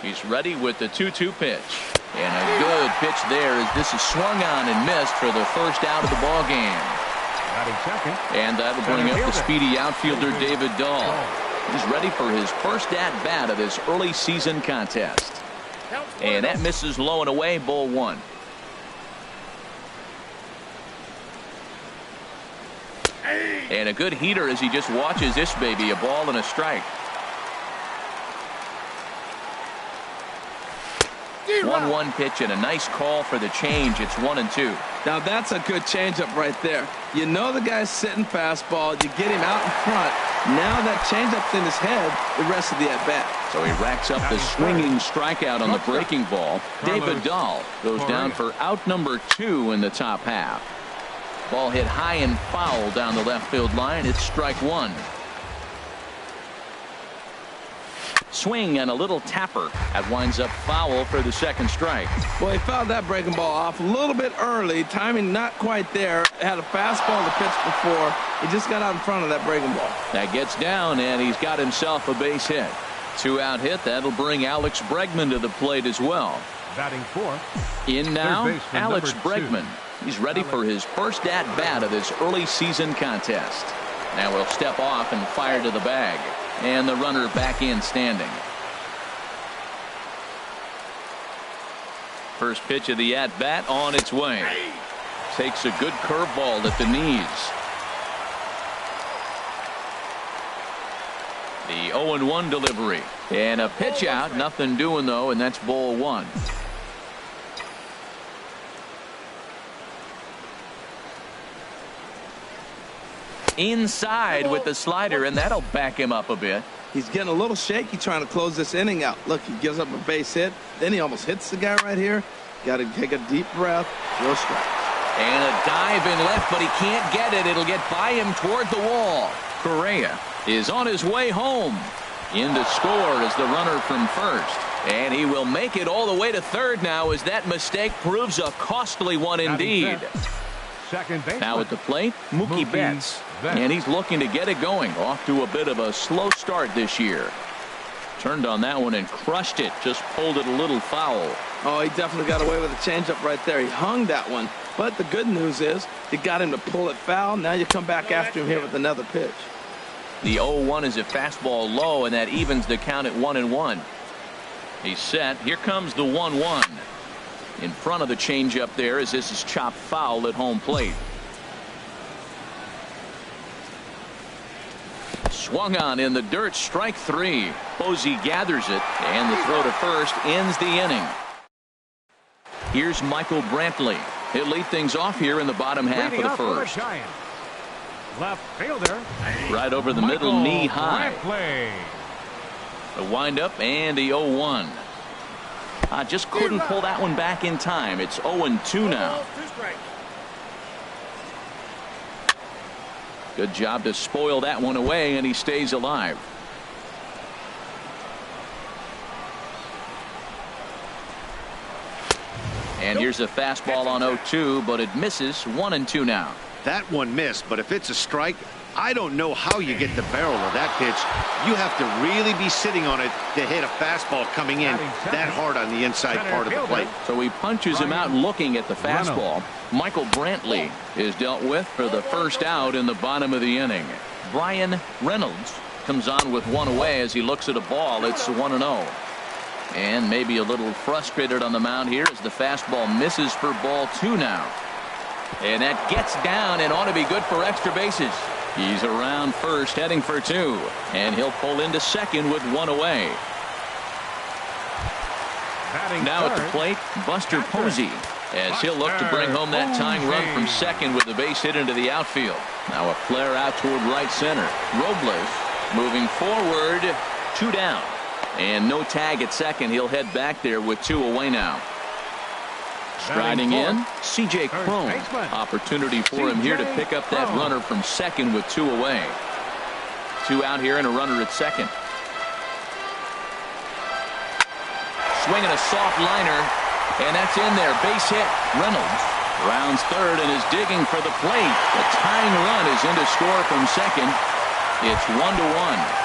He's ready with the 2-2 pitch. And a good pitch there as this is swung on and missed for the first out of the ball game. And that'll bring up the speedy outfielder David Dahl. He's ready for his first at-bat of this early season contest. And that misses low and away, ball 1. And a good heater as he just watches this baby, a ball and a strike. 1-1 pitch and a nice call for the change. It's 1-2. Now that's a good changeup right there. You know the guy's sitting fastball. You get him out in front. Now that changeup's in his head the rest of the at-bat. So he racks up the swinging strikeout on the breaking ball. David Dahl goes down for out number 2 in the top half. Ball hit high and foul down the left field line. It's strike 1. Swing and a little tapper. That winds up foul for the second strike. Well, he fouled that breaking ball off a little bit early. Timing not quite there. Had a fastball to pitch before. He just got out in front of that breaking ball. That gets down, and he's got himself a base hit. 2-out hit. That'll bring Alex Bregman to the plate as well. Batting 4th. In now, Alex Bregman. He's ready for his first at-bat of this early season contest. Now he'll step off and fire to the bag. And the runner back in standing. First pitch of the at-bat on its way. Takes a good curveball at the knees. The 0-1 delivery. And a pitch out. Nothing doing, though, and that's ball 1. inside with the slider, and that'll back him up a bit. He's getting a little shaky trying to close this inning out. Look, he gives up a base hit. Then he almost hits the guy right here. Got to take a deep breath. Throw strike. And a dive in left, but he can't get it. It'll get by him toward the wall. Correa is on his way home. In to score is the runner from first. And he will make it all the way to third now as that mistake proves a costly one indeed. Second base. Now at the plate, Mookie Betts. And he's looking to get it going. Off to a bit of a slow start this year. Turned on that one and crushed it. Just pulled it a little foul. Oh, he definitely got away with a changeup right there. He hung that one. But the good news is you got him to pull it foul. Now you come back after him here with another pitch. The 0-1 is a fastball low, and that evens the count at 1-1. He's set. Here comes the 1-1. In front of the changeup there as this is chopped foul at home plate. Swung on in the dirt, strike three. Posey gathers it, and the throw to first ends the inning. Here's Michael Brantley. He'll lead things off here in the bottom half of the first. Left fielder. Right over the middle, knee high. The windup and the 0-1. Just couldn't pull that one back in time. It's 0-2 now. Good job to spoil that one away, and he stays alive. And here's a fastball on 0-2, but it misses. 1-2 now. That one missed, but if it's a strike, I don't know how you get the barrel of that pitch. You have to really be sitting on it to hit a fastball coming in that hard on the inside part of the plate. So he punches him out looking at the fastball. Michael Brantley is dealt with for the first out in the bottom of the inning. Brian Reynolds comes on with one away as he looks at a ball. It's 1-0. And maybe a little frustrated on the mound here as the fastball misses for ball 2 now. And that gets down and ought to be good for extra bases. He's around first, heading for 2. And he'll pull into second with one away. Now at the plate, Buster Posey, as he'll look to bring home that tying run from second with the base hit into the outfield. Now a flare out toward right center. Robles moving forward, 2 down. And no tag at second. He'll head back there with 2 away now. Striding in, C.J. Cron. Opportunity for him here to pick up that runner from second with 2 away. 2 out here and a runner at second. Swinging a soft liner, and that's in there. Base hit. Reynolds rounds third and is digging for the plate. The tying run is in to score from second. It's 1-1.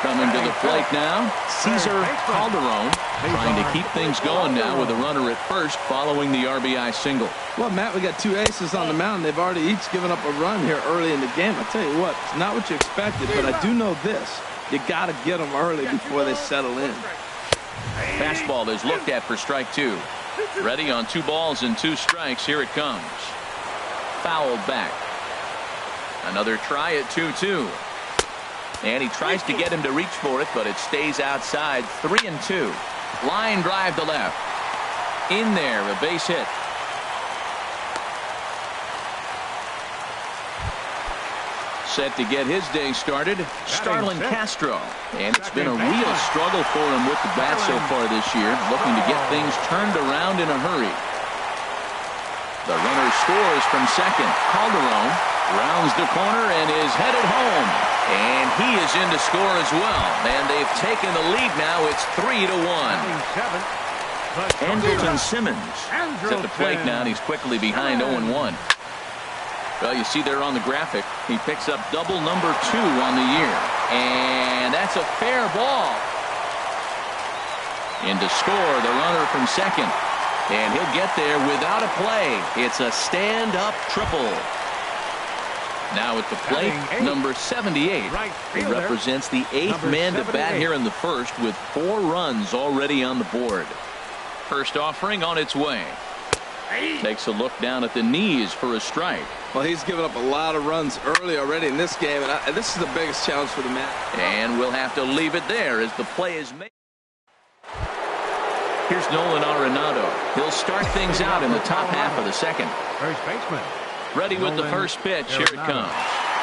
Coming to the plate now, Cesar Calderon, trying to keep things going now with a runner at first following the RBI single. Well, Matt, we got 2 aces on the mound. They've already each given up a run here early in the game. I tell you what, it's not what you expected, but I do know this. You got to get them early before they settle in. Fastball is looked at for strike 2. Ready on 2 balls and 2 strikes. Here it comes. Fouled back. Another try at 2-2. And he tries to get him to reach for it, but it stays outside. 3-2. Line drive to left. In there, a base hit. Set to get his day started, Starlin Castro. And it's been a real struggle for him with the bat so far this year, looking to get things turned around in a hurry. The runner scores from second. Calderon rounds the corner and is headed home. And he is in to score as well. And they've taken the lead now. It's 3-1. Andrelton Simmons is at the plate now, and he's quickly behind 0-1. Well, you see there on the graphic, he picks up double number 2 on the year. And that's a fair ball. In to score, the runner from second. And he'll get there without a play. It's a stand-up triple. Now at the plate, number 78. He represents the 8th man to bat here in the first with 4 runs already on the board. First offering on its way. Takes a look down at the knees for a strike. Well, he's given up a lot of runs early already in this game, and this is the biggest challenge for the man. And we'll have to leave it there as the play is made. Here's Nolan Arenado. He'll start things out in the top half of the second. First baseman. Ready with the first pitch. Here it comes.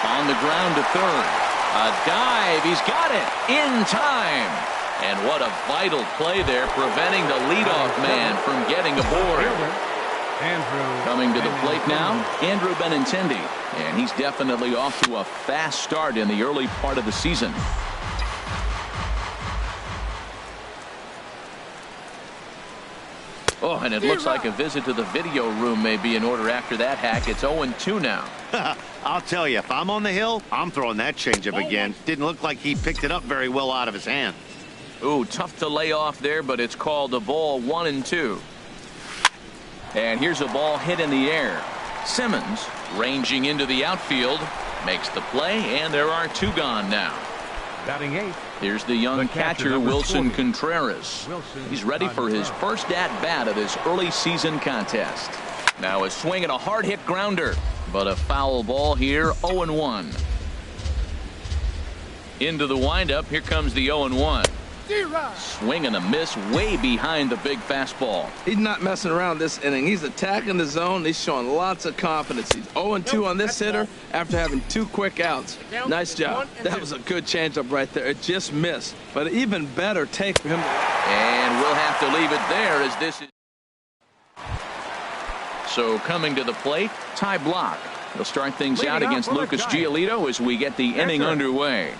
On the ground to third. A dive. He's got it in time. And what a vital play there, preventing the leadoff man from getting aboard. Coming to the plate now, Andrew Benintendi. And he's definitely off to a fast start in the early part of the season. Oh, and it looks like a visit to the video room may be in order after that hack. It's 0-2 now. I'll tell you, if I'm on the hill, I'm throwing that changeup again. Didn't look like he picked it up very well out of his hand. Ooh, tough to lay off there, but it's called a ball 1-2. And here's a ball hit in the air. Simmons, ranging into the outfield, makes the play, and there are 2 gone now. Batting 8. Here's the young catcher, Wilson Contreras. He's ready for his first at-bat of this early season contest. Now a swing and a hard-hit grounder, but a foul ball here, 0-1. Into the windup, here comes the 0-1. Swing and a miss way behind the big fastball. He's not messing around this inning. He's attacking the zone. He's showing lots of confidence. He's 0-2 on this hitter after having 2 quick outs. Nice job. That was a good changeup right there. It just missed, but an even better take for him. And we'll have to leave it there as this is. So coming to the plate, Ty Block. He'll start things out against Lucas Giolito as we get the inning underway.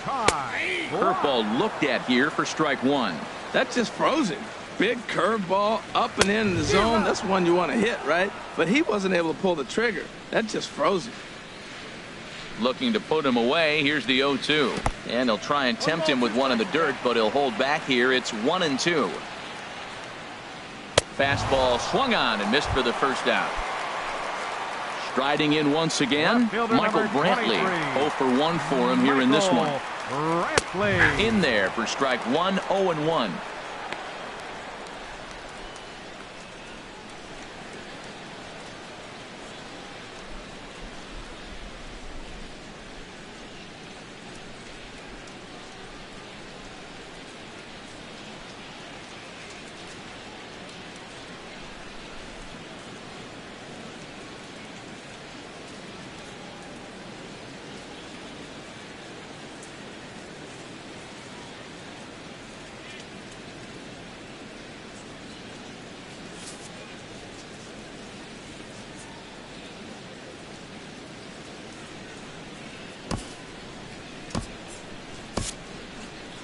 Curveball looked at here for strike 1. That just froze him. Big curveball up and in the zone. That's one you want to hit, right? But he wasn't able to pull the trigger. That just froze him. Looking to put him away. Here's the 0-2. And they'll try and tempt him with one in the dirt, but he'll hold back here. It's 1-2. Fastball swung on and missed for the first out. Striding in once again, Michael Brantley. 0 for 1 for him here in this one. In there for strike 1, 0-1.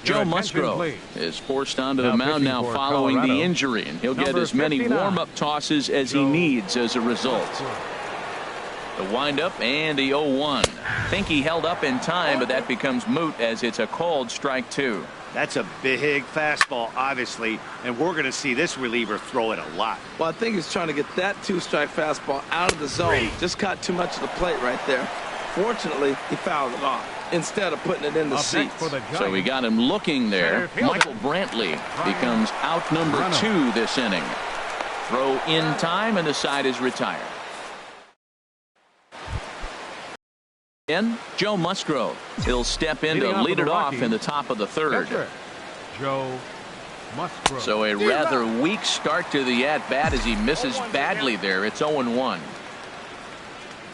Joe Musgrove is forced onto the mound now following the injury, and he'll get as many warm-up tosses as he needs as a result. The windup and the 0-1. Think he held up in time, but that becomes moot as it's a called strike 2. That's a big fastball, obviously, and we're going to see this reliever throw it a lot. Well, I think he's trying to get that 2-strike fastball out of the zone. Just caught too much of the plate right there. Fortunately, he fouled it off instead of putting it in the seats. So we got him looking there. Michael Brantley becomes out number 2 this inning. Throw in time, and the side is retired. In Joe Musgrove. He'll step in to lead it off in the top of the 3rd. Joe Musgrove. So a rather weak start to the at-bat as he misses badly there. It's 0-1.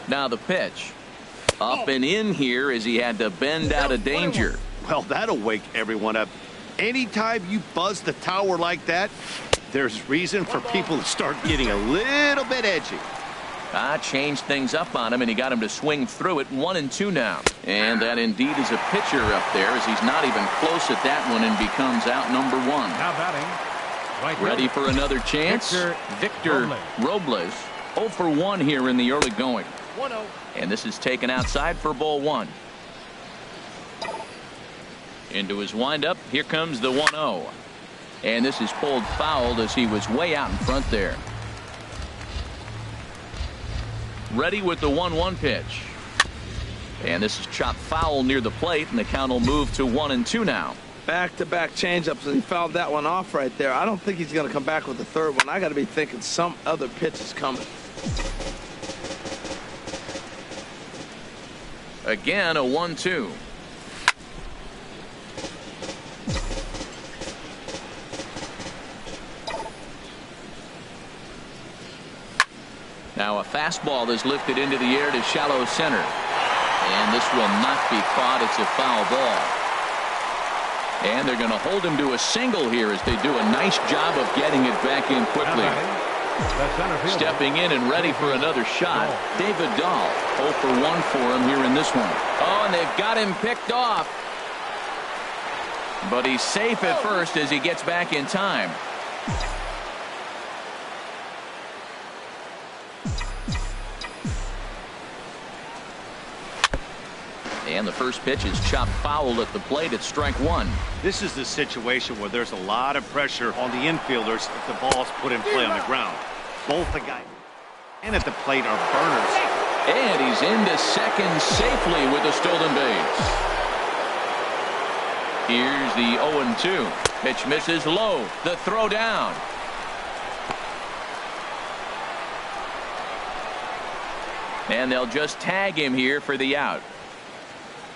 Now the pitch. Up and in here as he had to bend out of danger. Well, that'll wake everyone up. Anytime you buzz the tower like that, there's reason for people to start getting a little bit edgy. Changed things up on him, and he got him to swing through it. 1-2 now. And that indeed is a pitcher up there as he's not even close at that one and becomes out number 1. Now batting. Ready for another chance? Victor Robles. 0 for 1 here in the early going. 1-0. And this is taken outside for ball 1. Into his windup. Here comes the 1-0. And this is pulled foul as he was way out in front there. Ready with the 1-1 pitch. And this is chopped foul near the plate, and the count will move to 1-2 now. Back-to-back changeups, and he fouled that one off right there. I don't think he's going to come back with the 3rd one. I got to be thinking some other pitch is coming. Again, a 1-2. Now a fastball is lifted into the air to shallow center. And this will not be caught. It's a foul ball. And they're going to hold him to a single here as they do a nice job of getting it back in quickly. Stepping in and ready for another shot, David Dahl. 0 for 1 for him here in this one. Oh, and they've got him picked off. But he's safe at first as he gets back in time. And the first pitch is chopped foul at the plate at strike one. This is the situation where there's a lot of pressure on the infielders if the ball's put in play on the ground. Both the guy and at the plate are burners. And he's into second safely with a stolen base. Here's the 0-2. Pitch misses low. The throw down. And they'll just tag him here for the out.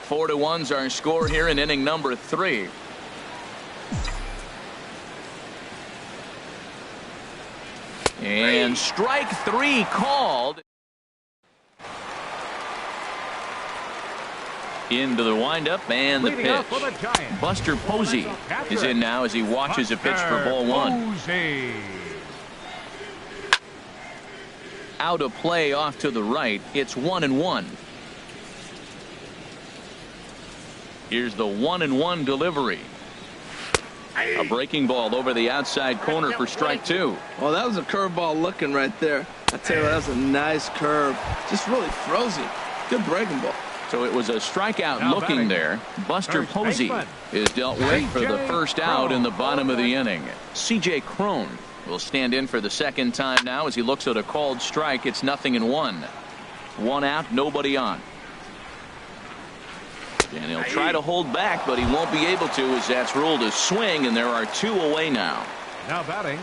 4-1's our score here in inning number 3. And strike 3 called. Into the windup and the pitch. Buster Posey is in now as he watches a pitch for ball 1. Out of play off to the right. It's 1-1. Here's the 1-1 delivery. A breaking ball over the outside corner for strike 2. Well, that was a curveball looking right there. I tell you what, that was a nice curve. Just really frozen. Good breaking ball. So it was a strikeout looking there. Buster Posey is dealt with for the first out in the bottom of the inning. C.J. Cron will stand in for the second time now as he looks at a called strike. It's 0-1. 1 out, nobody on. And he'll try to hold back, but he won't be able to as that's ruled a swing, and there are 2 away now. Now batting,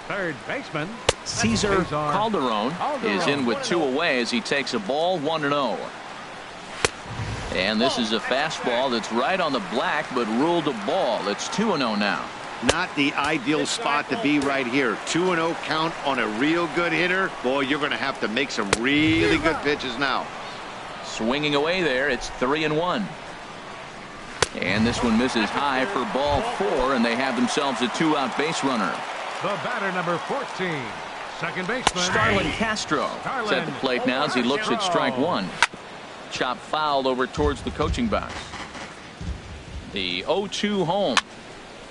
third baseman Cesar Calderon is in with 2 away as he takes a ball 1-0. And this is a fastball that's right on the black, but ruled a ball. It's 2-0 now. Not the ideal spot to be right here. 2-0 count on a real good hitter. Boy, you're going to have to make some really good pitches now. Swinging away there, it's 3-1. And this one misses high for ball 4, and they have themselves a 2-out base runner. The batter, number 14, second baseman Starlin Castro is at the plate now as he looks at strike 1. Chop fouled over towards the coaching box. The 0-2 home.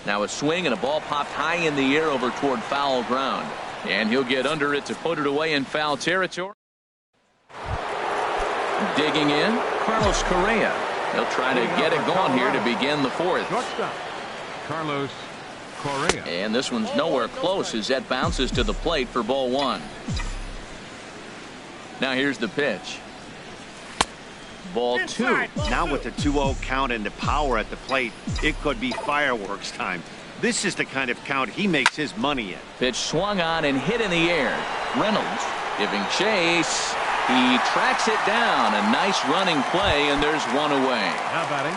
Now a swing and a ball popped high in the air over toward foul ground. And he'll get under it to put it away in foul territory. Digging in, Carlos Correa. They'll try to get it going here to begin the 4th. Carlos Correa. And this one's nowhere close as that bounces to the plate for ball 1. Now here's the pitch. Ball 2. Now with the 2-0 count and the power at the plate, it could be fireworks time. This is the kind of count he makes his money in. Pitch swung on and hit in the air. Reynolds giving chase. He tracks it down. A nice running play, and there's 1 away. Now batting,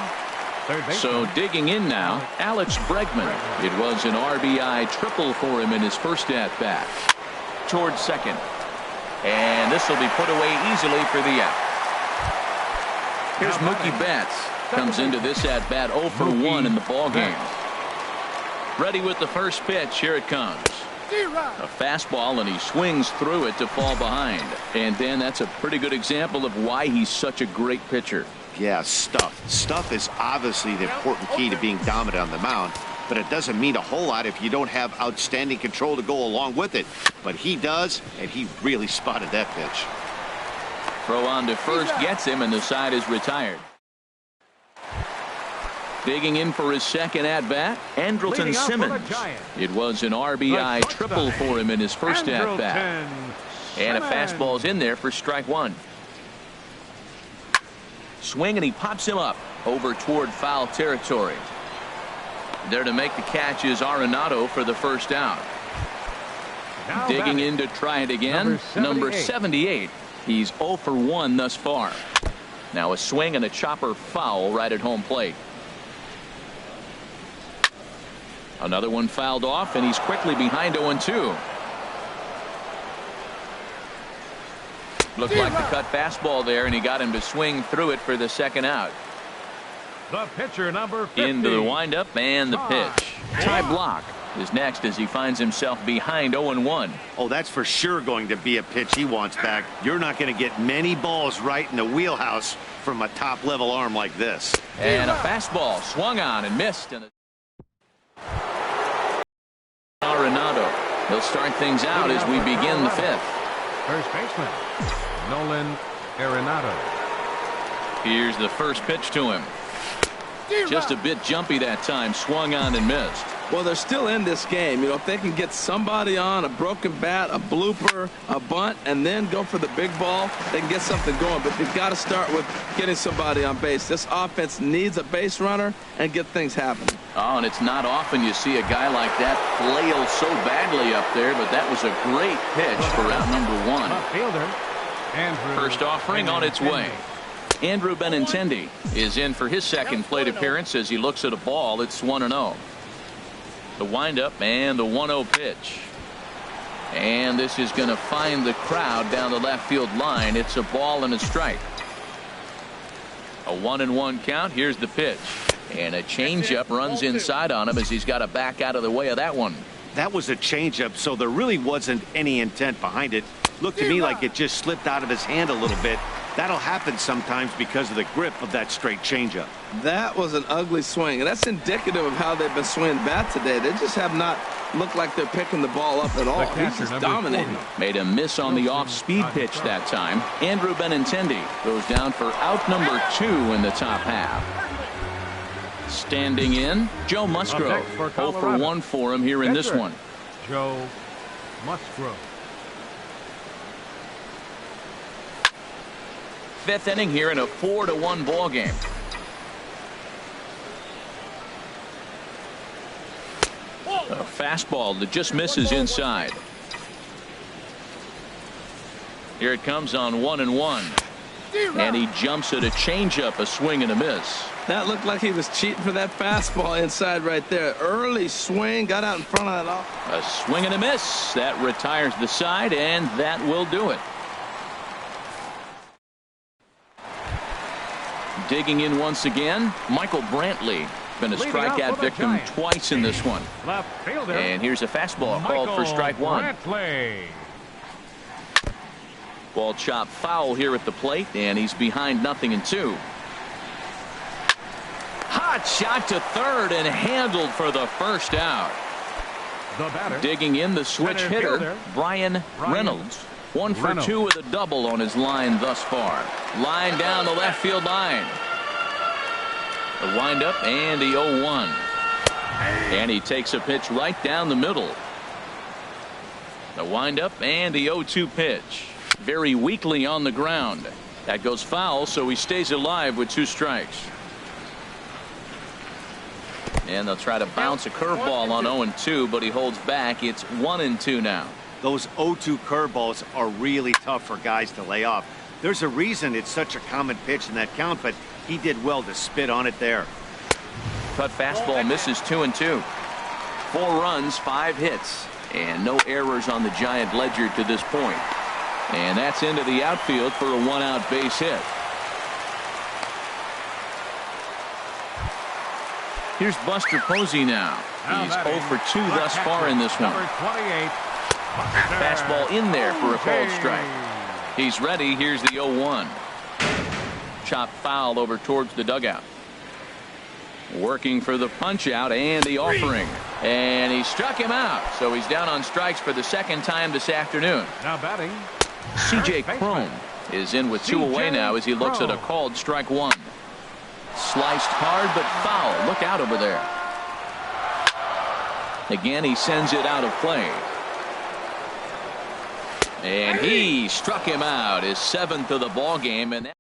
third base. So digging in now, Alex Bregman. It was an RBI triple for him in his first at-bat. Towards second. And this will be put away easily for the out. Here's Mookie Betts. Comes into this at-bat 0 for 1 in the ballgame. Ready with the first pitch. Here it comes. A fastball, and he swings through it to fall behind. And then that's a pretty good example of why he's such a great pitcher. Yeah, stuff. Stuff is obviously the important key to being dominant on the mound, but it doesn't mean a whole lot if you don't have outstanding control to go along with it. But he does, and he really spotted that pitch. Throw on to first gets him, and the side is retired. Digging in for his second at-bat, Andrelton Simmons. It was an RBI triple for him in his first at-bat. And a fastball's in there for strike 1. Swing, and he pops him up over toward foul territory. There to make the catch is Arenado for the first out. Digging in to try it again, number 78. He's 0 for 1 thus far. Now a swing and a chopper foul right at home plate. Another one fouled off, and he's quickly behind 0-2. Looked like the cut fastball there, and he got him to swing through it for the second out. The pitcher, number 50. Into the windup and the pitch. Ty Block is next as he finds himself behind 0-1. Oh, that's for sure going to be a pitch he wants back. You're not going to get many balls right in the wheelhouse from a top-level arm like this. And a fastball swung on and missed. Arenado. He'll start things out as we begin the fifth. First baseman, Nolan Arenado. Here's the first pitch to him. Just a bit jumpy that time. Swung on and missed. Well, they're still in this game. You know, if they can get somebody on, a broken bat, a blooper, a bunt, and then go for the big ball, they can get something going. But they've got to start with getting somebody on base. This offense needs a base runner and get things happening. Oh, and it's not often you see a guy like that flail so badly up there, but that was a great pitch for out number one. First offering on its way. Andrew Benintendi is in for his second plate appearance as he looks at a ball. It's 1-0. The windup and the 1-0 pitch. And this is going to find the crowd down the left field line. It's a ball and a strike. A 1-1 count. Here's the pitch. And a changeup runs inside on him as he's got to back out of the way of that one. That was a changeup, so there really wasn't any intent behind it. Looked to me like it just slipped out of his hand a little bit. That'll happen sometimes because of the grip of that straight changeup. That was an ugly swing, and that's indicative of how they've been swinging bat today. They just have not looked like they're picking the ball up at all. He's just dominating. Made a miss on the off-speed pitch that time. Andrew Benintendi goes down for out number 2 in the top half. Standing in, Joe Musgrove. 0 for 1 for him here in this one. Joe Musgrove. Fifth inning here in a 4-1 ball game. A fastball that just misses inside. Here it comes on 1-1. And he jumps at a changeup, a swing and a miss. That looked like he was cheating for that fastball inside right there. Early swing, got out in front of that. A swing and a miss. That retires the side, and that will do it. Digging in once again, Michael Brantley. Been a strikeout victim twice in this one. And here's a fastball called for strike one. Ball chopped foul here at the plate, and he's behind 0-2. Hot shot to third and handled for the first out. Digging in the switch hitter, Brian Reynolds. 1 for 2 with a double on his line thus far. Line down the left field line. The windup and the 0-1. And he takes a pitch right down the middle. The windup and the 0-2 pitch. Very weakly on the ground. That goes foul, so he stays alive with 2 strikes. And they'll try to bounce a curveball on 0-2, but he holds back. It's 1-2 now. Those 0-2 curveballs are really tough for guys to lay off. There's a reason it's such a common pitch in that count, but he did well to spit on it there. Cut fastball misses 2-2. 4 runs, 5 hits, and no errors on the Giant ledger to this point. And that's into the outfield for a 1-out base hit. Here's Buster Posey now. He's 0 for 2 thus far in this one. Fastball in there for a called strike. He's ready. Here's the 0-1. Chopped foul over towards the dugout. Working for the punch out and the offering. And he struck him out. So he's down on strikes for the second time this afternoon. Now batting, C.J. Cron is in with 2 away now as he looks at a called strike 1. Sliced hard but foul. Look out over there. Again, he sends it out of play. And he struck him out, his 7th of the ball game. And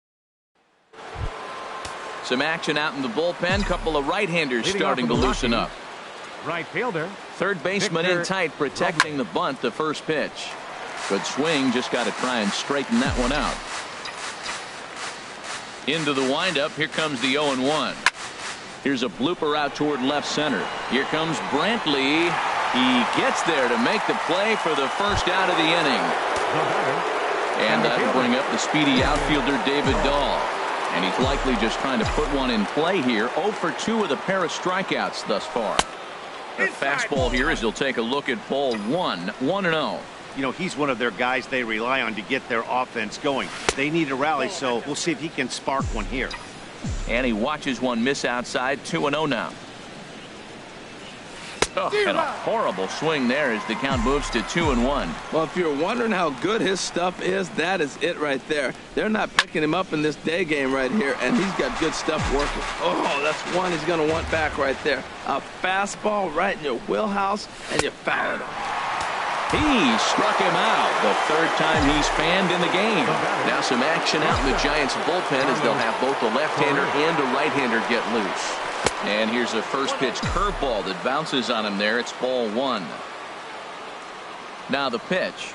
some action out in the bullpen. Couple of right-handers starting to loosen up. Right fielder. Third baseman in tight, protecting the bunt. The first pitch. Good swing. Just got to try and straighten that one out. Into the windup. Here comes the 0-1. Here's a blooper out toward left center. Here comes Brantley. He gets there to make the play for the first out of the inning. And that'll bring up the speedy outfielder David Dahl. And he's likely just trying to put one in play here. 0 for 2 with a pair of strikeouts thus far. The fastball here as he'll take a look at ball 1, 1-0. You know, he's one of their guys they rely on to get their offense going. They need a rally, so we'll see if he can spark one here. And he watches one miss outside. 2-0 now. Oh, and a horrible swing there as the count moves to 2-1. Well, if you're wondering how good his stuff is, that is it right there. They're not picking him up in this day game right here, and he's got good stuff working. Oh, that's one he's going to want back right there. A fastball right in your wheelhouse, and you foul it. He struck him out the third time he's fanned in the game. Now some action out in the Giants bullpen as they'll have both a left-hander and a right-hander get loose. And here's a first pitch curveball that bounces on him there. It's ball 1. Now the pitch.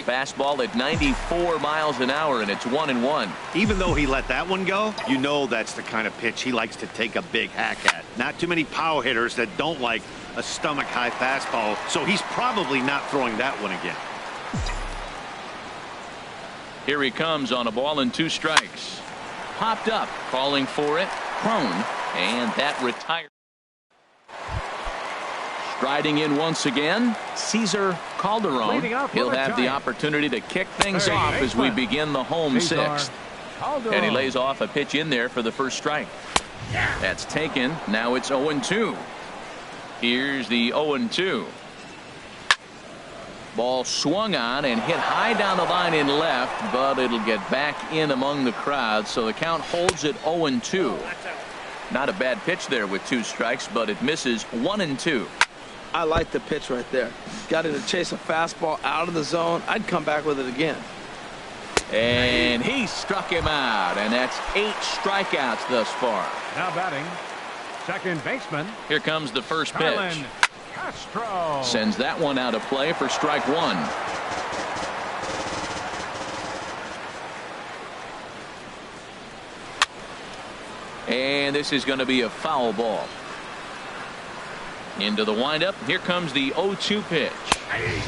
Fastball at 94 miles an hour, and it's 1-1. Even though he let that one go, you know that's the kind of pitch he likes to take a big hack at. Not too many power hitters that don't like a stomach-high fastball, so he's probably not throwing that one again. Here he comes on a ball and 2 strikes. Popped up, calling for it. Prone, and that retired. Striding in once again, Cesar Calderon. He'll have the opportunity to kick things off as we begin the home 6th. And he lays off a pitch in there for the first strike. That's taken. Now it's 0-2. Here's the 0-2. Ball swung on and hit high down the line in left, but it'll get back in among the crowd, so the count holds at 0-2. Not a bad pitch there with 2 strikes, but it misses. 1-2. I like the pitch right there. Got him to chase a fastball out of the zone. I'd come back with it again. And he struck him out, and that's 8 strikeouts thus far. Now batting, second baseman. Here comes the first pitch. Castro. Sends that one out of play for strike 1. And this is going to be a foul ball. Into the windup. Here comes the 0-2 pitch.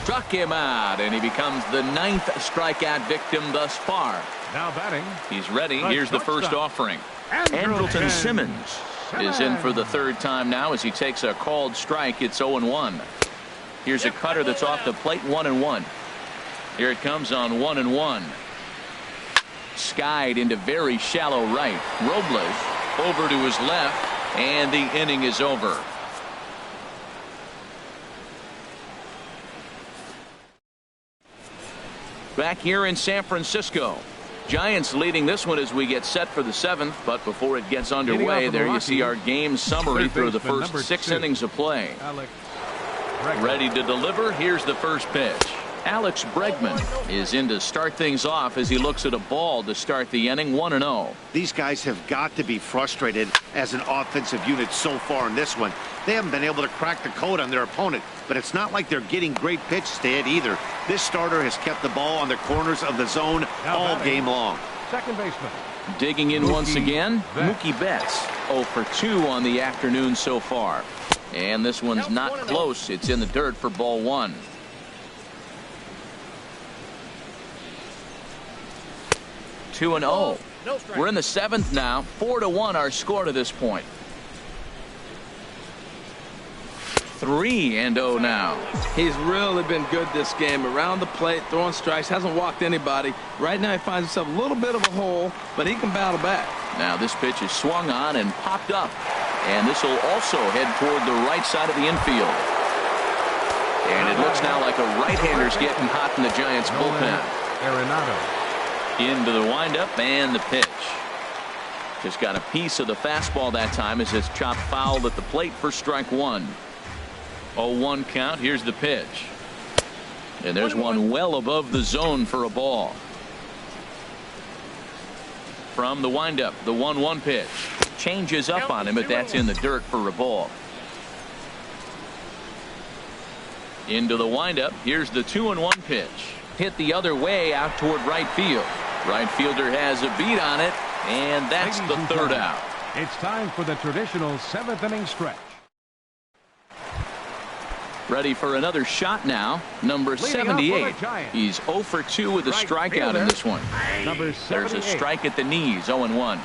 Struck him out, and he becomes the 9th strikeout victim thus far. Now batting. He's ready. Here's the first offering. Andrelton Simmons is in for the 3rd time now as he takes a called strike. It's 0-1. Here's a cutter that's off the plate. 1-1. Here it comes on 1-1. Skied into very shallow right. Robles over to his left, and the inning is over. Back here in San Francisco. Giants leading this one as we get set for the 7th, but before it gets underway, there you see our game summary through the first 6 innings of play. Ready to deliver. Here's the first pitch. Alex Bregman is in to start things off as he looks at a ball to start the inning. 1-0. These guys have got to be frustrated as an offensive unit so far in this one. They haven't been able to crack the code on their opponent, but it's not like they're getting great pitches to hit either. This starter has kept the ball on the corners of the zone all game long. Second baseman. Digging in once again, Mookie Betts. 0 for 2 on the afternoon so far. And this one's not close. It's in the dirt for ball 1. Two and 0. We're in the 7th now. 4-1 our score to this point. 3-0 now. He's really been good this game. Around the plate, throwing strikes, hasn't walked anybody. Right now he finds himself a little bit of a hole, but he can battle back. Now this pitch is swung on and popped up. And this will also head toward the right side of the infield. And it looks now like a right-hander's getting hot in the Giants bullpen. Arenado. Into the windup and the pitch. Just got a piece of the fastball that time as it's chopped foul at the plate for strike 1. 0-1 count. Here's the pitch. And there's one well above the zone for a ball. From the windup, the 1-1 pitch. Changes up on him, but that's in the dirt for a ball. Into the windup. Here's the 2-1 pitch. Hit the other way out toward right field. Right fielder has a beat on it, and that's the 3rd out. It's time for the traditional 7th inning stretch. Ready for another shot now. Number 78. He's 0 for 2 with a strikeout in this one. There's a strike at the knees, 0-1.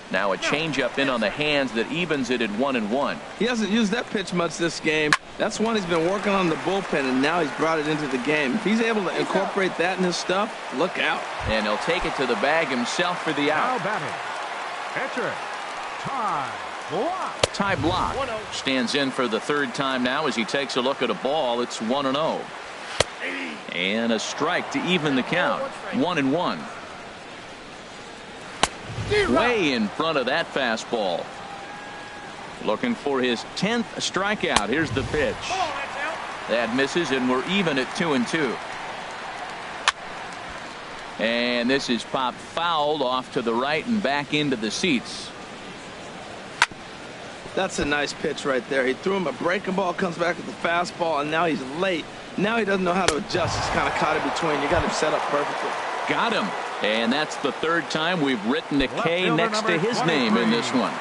Now a changeup in on the hands that evens it at 1-1. He hasn't used that pitch much this game. That's one he's been working on the bullpen, and now he's brought it into the game. If he's able to incorporate that in his stuff, look out. And he'll take it to the bag himself for the out. Now batting, pitcher, Ty Blach stands in for the third time now as he takes a look at a ball. It's 1-0. And a strike to even the count. 1-1. Way in front of that fastball. Looking for his 10th strikeout. Here's the pitch. That misses, and we're even at 2-2. And this is popped fouled off to the right and back into the seats. That's a nice pitch right there. He threw him a breaking ball, comes back with the fastball, and now he's late. Now he doesn't know how to adjust. He's kind of caught in between. You got him set up perfectly. Got him. And that's the third time we've written a K next to his name in this one.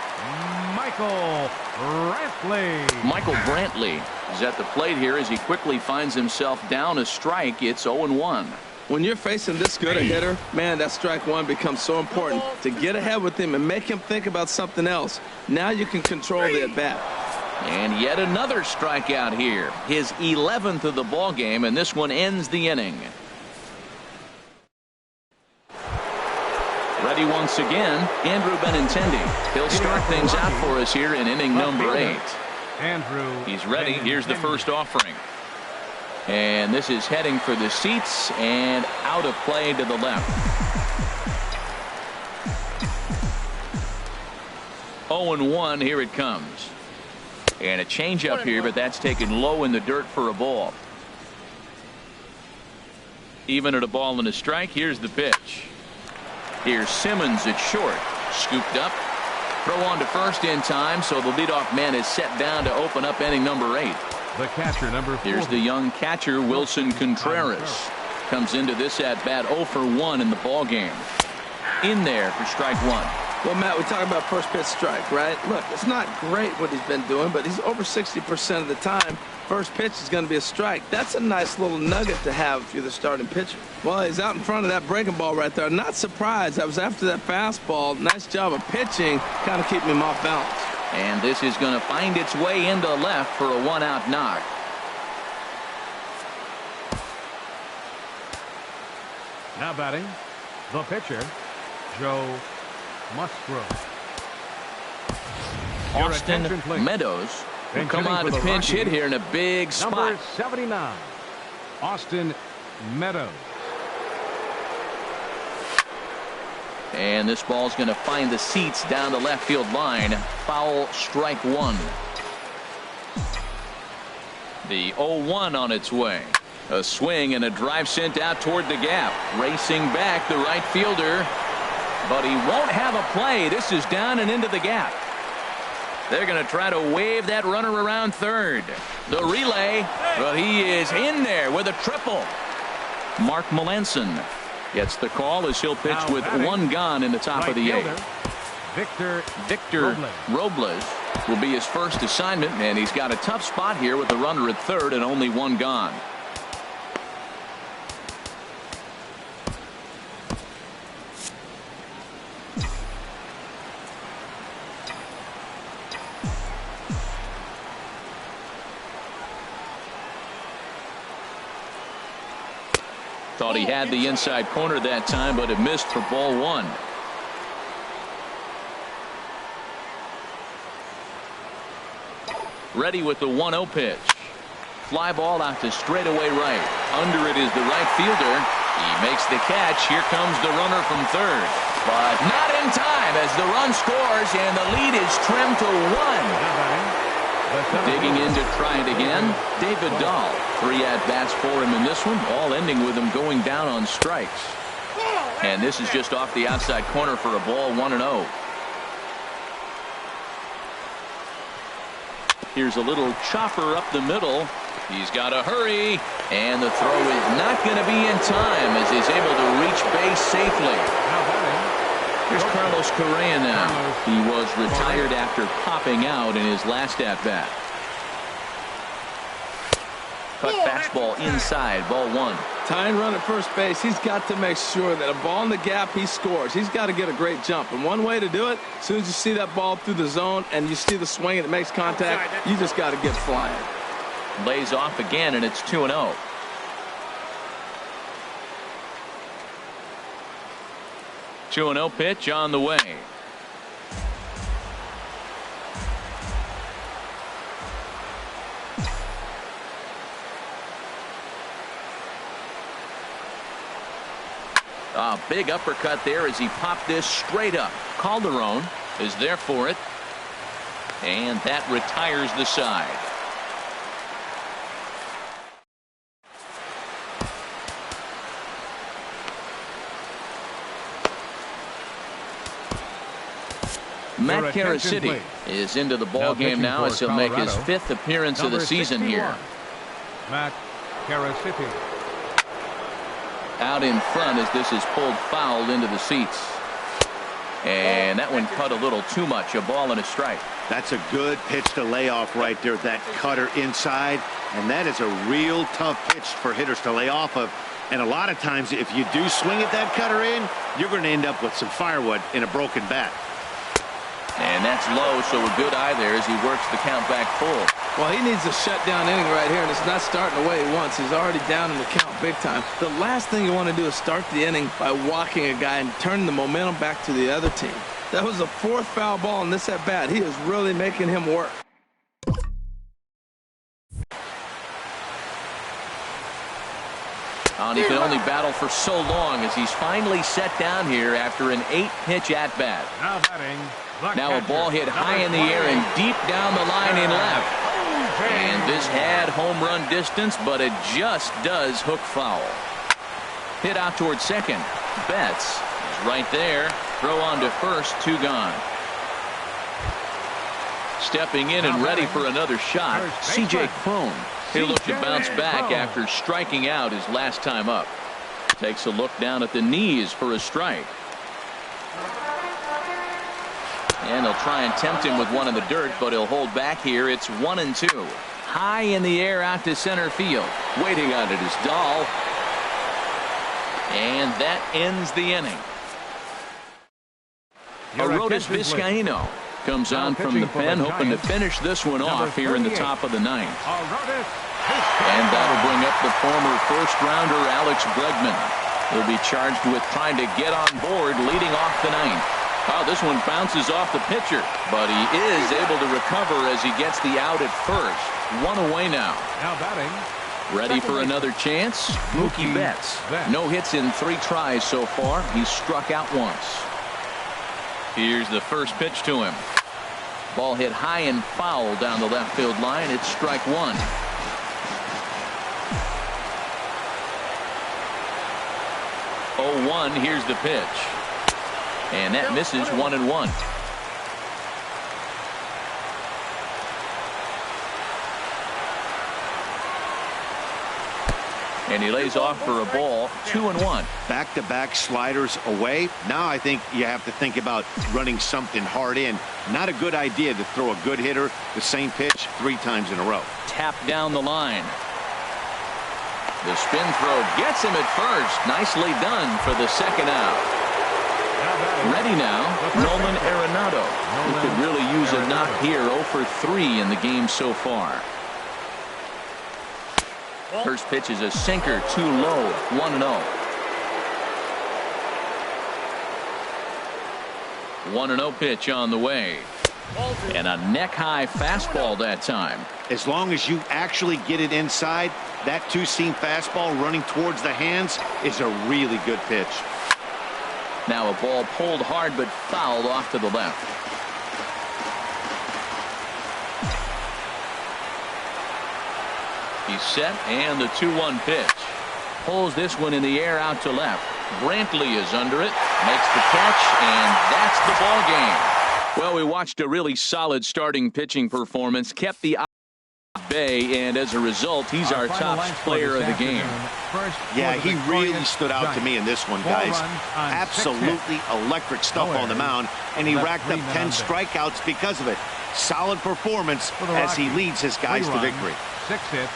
Michael Brantley. Michael Brantley is at the plate here as he quickly finds himself down a strike. It's 0-1. When you're facing this good a hitter, man, that strike one becomes so important to get ahead with him and make him think about something else. Now you can control the at-bat. And yet another strikeout here. His 11th of the ball game, and this one ends the inning. Ready once again, Andrew Benintendi. He'll start things out for us here in inning number 8. He's ready. Here's the first offering. And this is heading for the seats and out of play to the left. 0-1, here it comes. And a changeup here, but that's taken low in the dirt for a ball. Even at a ball and a strike, here's the pitch. Here's Simmons at short. Scooped up. Throw on to first in time, so the leadoff man is set down to open up inning number 8. The catcher, number 4. Here's the young catcher, Wilson Contreras. Comes into this at-bat 0 for 1 in the ball game. In there for strike 1. Well, Matt, we talk about first pitch strike, right? Look, it's not great what he's been doing, but he's over 60% of the time. First pitch is going to be a strike. That's a nice little nugget to have if you're the starting pitcher. Well, he's out in front of that breaking ball right there. Not surprised. That was after that fastball. Nice job of pitching, kind of keeping him off balance. And this is going to find its way into left for a one-out knock. Now batting, the pitcher, Joe Musgrove. Austin Meadows will come out to pinch hit here in a big spot. Number 79, Austin Meadows. And this ball's going to find the seats down the left field line. Foul, strike 1. The 0-1 on its way. A swing and a drive sent out toward the gap. Racing back the right fielder. But he won't have a play. This is down and into the gap. They're going to try to wave that runner around third. The relay, but he is in there with a triple. Mark Melanson gets the call as he'll pitch with one gone in the top of the 8th. Victor Robles will be his first assignment, and he's got a tough spot here with the runner at third and only one gone. Thought he had the inside corner that time, but it missed for ball 1. Ready with the 1-0 pitch. Fly ball out to straightaway right. Under it is the right fielder. He makes the catch. Here comes the runner from third. But not in time as the run scores and the lead is trimmed to 1. Digging in to try it again, David Dahl. 3 at-bats for him in this one, all ending with him going down on strikes. And this is just off the outside corner for a ball, 1-0. Here's a little chopper up the middle. He's got to hurry, and the throw is not going to be in time as he's able to reach base safely. Here's Carlos Correa now. He was retired after popping out in his last at-bat. Cut fastball inside, ball one. Tying run at first base, he's got to make sure that a ball in the gap, he scores. He's got to get a great jump. And one way to do it, as soon as you see that ball through the zone and you see the swing and it makes contact, you just got to get flying. Lays off again, and it's 2-0. Two and 0 pitch on the way. A big uppercut there as he popped this straight up. Calderon is there for it, and that retires the side. Matt Karasity is into the ball game now as he'll make his 5th appearance of the season here. Matt Karasity. Out in front as this is pulled foul into the seats. And that one cut a little too much. A ball and a strike. That's a good pitch to lay off right there. That cutter inside. And that is a real tough pitch for hitters to lay off of. And a lot of times if you do swing at that cutter in, you're going to end up with some firewood in a broken bat. And that's low, so a good eye there as he works the count back full. Well, he needs a shutdown inning right here, and it's not starting the way he wants. He's already down in the count big time. The last thing you want to do is start the inning by walking a guy and turning the momentum back to the other team. That was the 4th foul ball in this at-bat. He is really making him work. And he can only battle for so long as he's finally set down here after an 8-pitch at-bat. Now batting. Now a ball hit high in the air and deep down the line in left. And this had home run distance, but it just does hook foul. Hit out towards second. Betts is right there. Throw on to first. 2 gone. Stepping in and ready for another shot, C.J. Cron. He'll look to bounce back after striking out his last time up. Takes a look down at the knees for a strike. And they'll try and tempt him with one in the dirt, but he'll hold back here. It's 1-2. High in the air out to center field. Waiting on it is Dahl. And that ends the inning. Arodys Vizcaíno comes on from the pen, hoping to finish this one off here in the top of the 9th. And that'll bring up the former first-rounder Alex Bregman. He'll be charged with trying to get on board leading off the 9th. Oh, this one bounces off the pitcher, but he is able to recover as he gets the out at first. 1 away now. Now batting. Ready for another chance? Mookie Betts. No hits in 3 tries so far. He's struck out once. Here's the first pitch to him. Ball hit high and foul down the left field line. It's strike 1. Oh, 1. Here's the pitch. And that misses 1-1. And he lays off for a ball. 2-1. Back-to-back sliders away. Now I think you have to think about running something hard in. Not a good idea to throw a good hitter the same pitch 3 times in a row. Tap down the line. The spin throw gets him at first. Nicely done for the second out. Ready now, Nolan Arenado. He could really use a knock here. 0 for 3 in the game so far. First pitch is a sinker, too low. 1-0. 1-0 pitch on the way. And a neck-high fastball that time. As long as you actually get it inside, that 2-seam fastball running towards the hands is a really good pitch. Now a ball pulled hard but fouled off to the left. He's set, and the 2-1 pitch. Pulls this one in the air out to left. Brantley is under it, makes the catch, and that's the ball game. Well, we watched a really solid starting pitching performance, kept the bay, and as a result, he's our top player of the game. Yeah, he really stood out to me in this one, guys. Absolutely electric stuff on the mound, and he racked up 10 strikeouts because of it. Solid performance as he leads his guys to victory. 6 hits,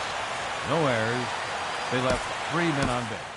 no errors. They left 3 men on base.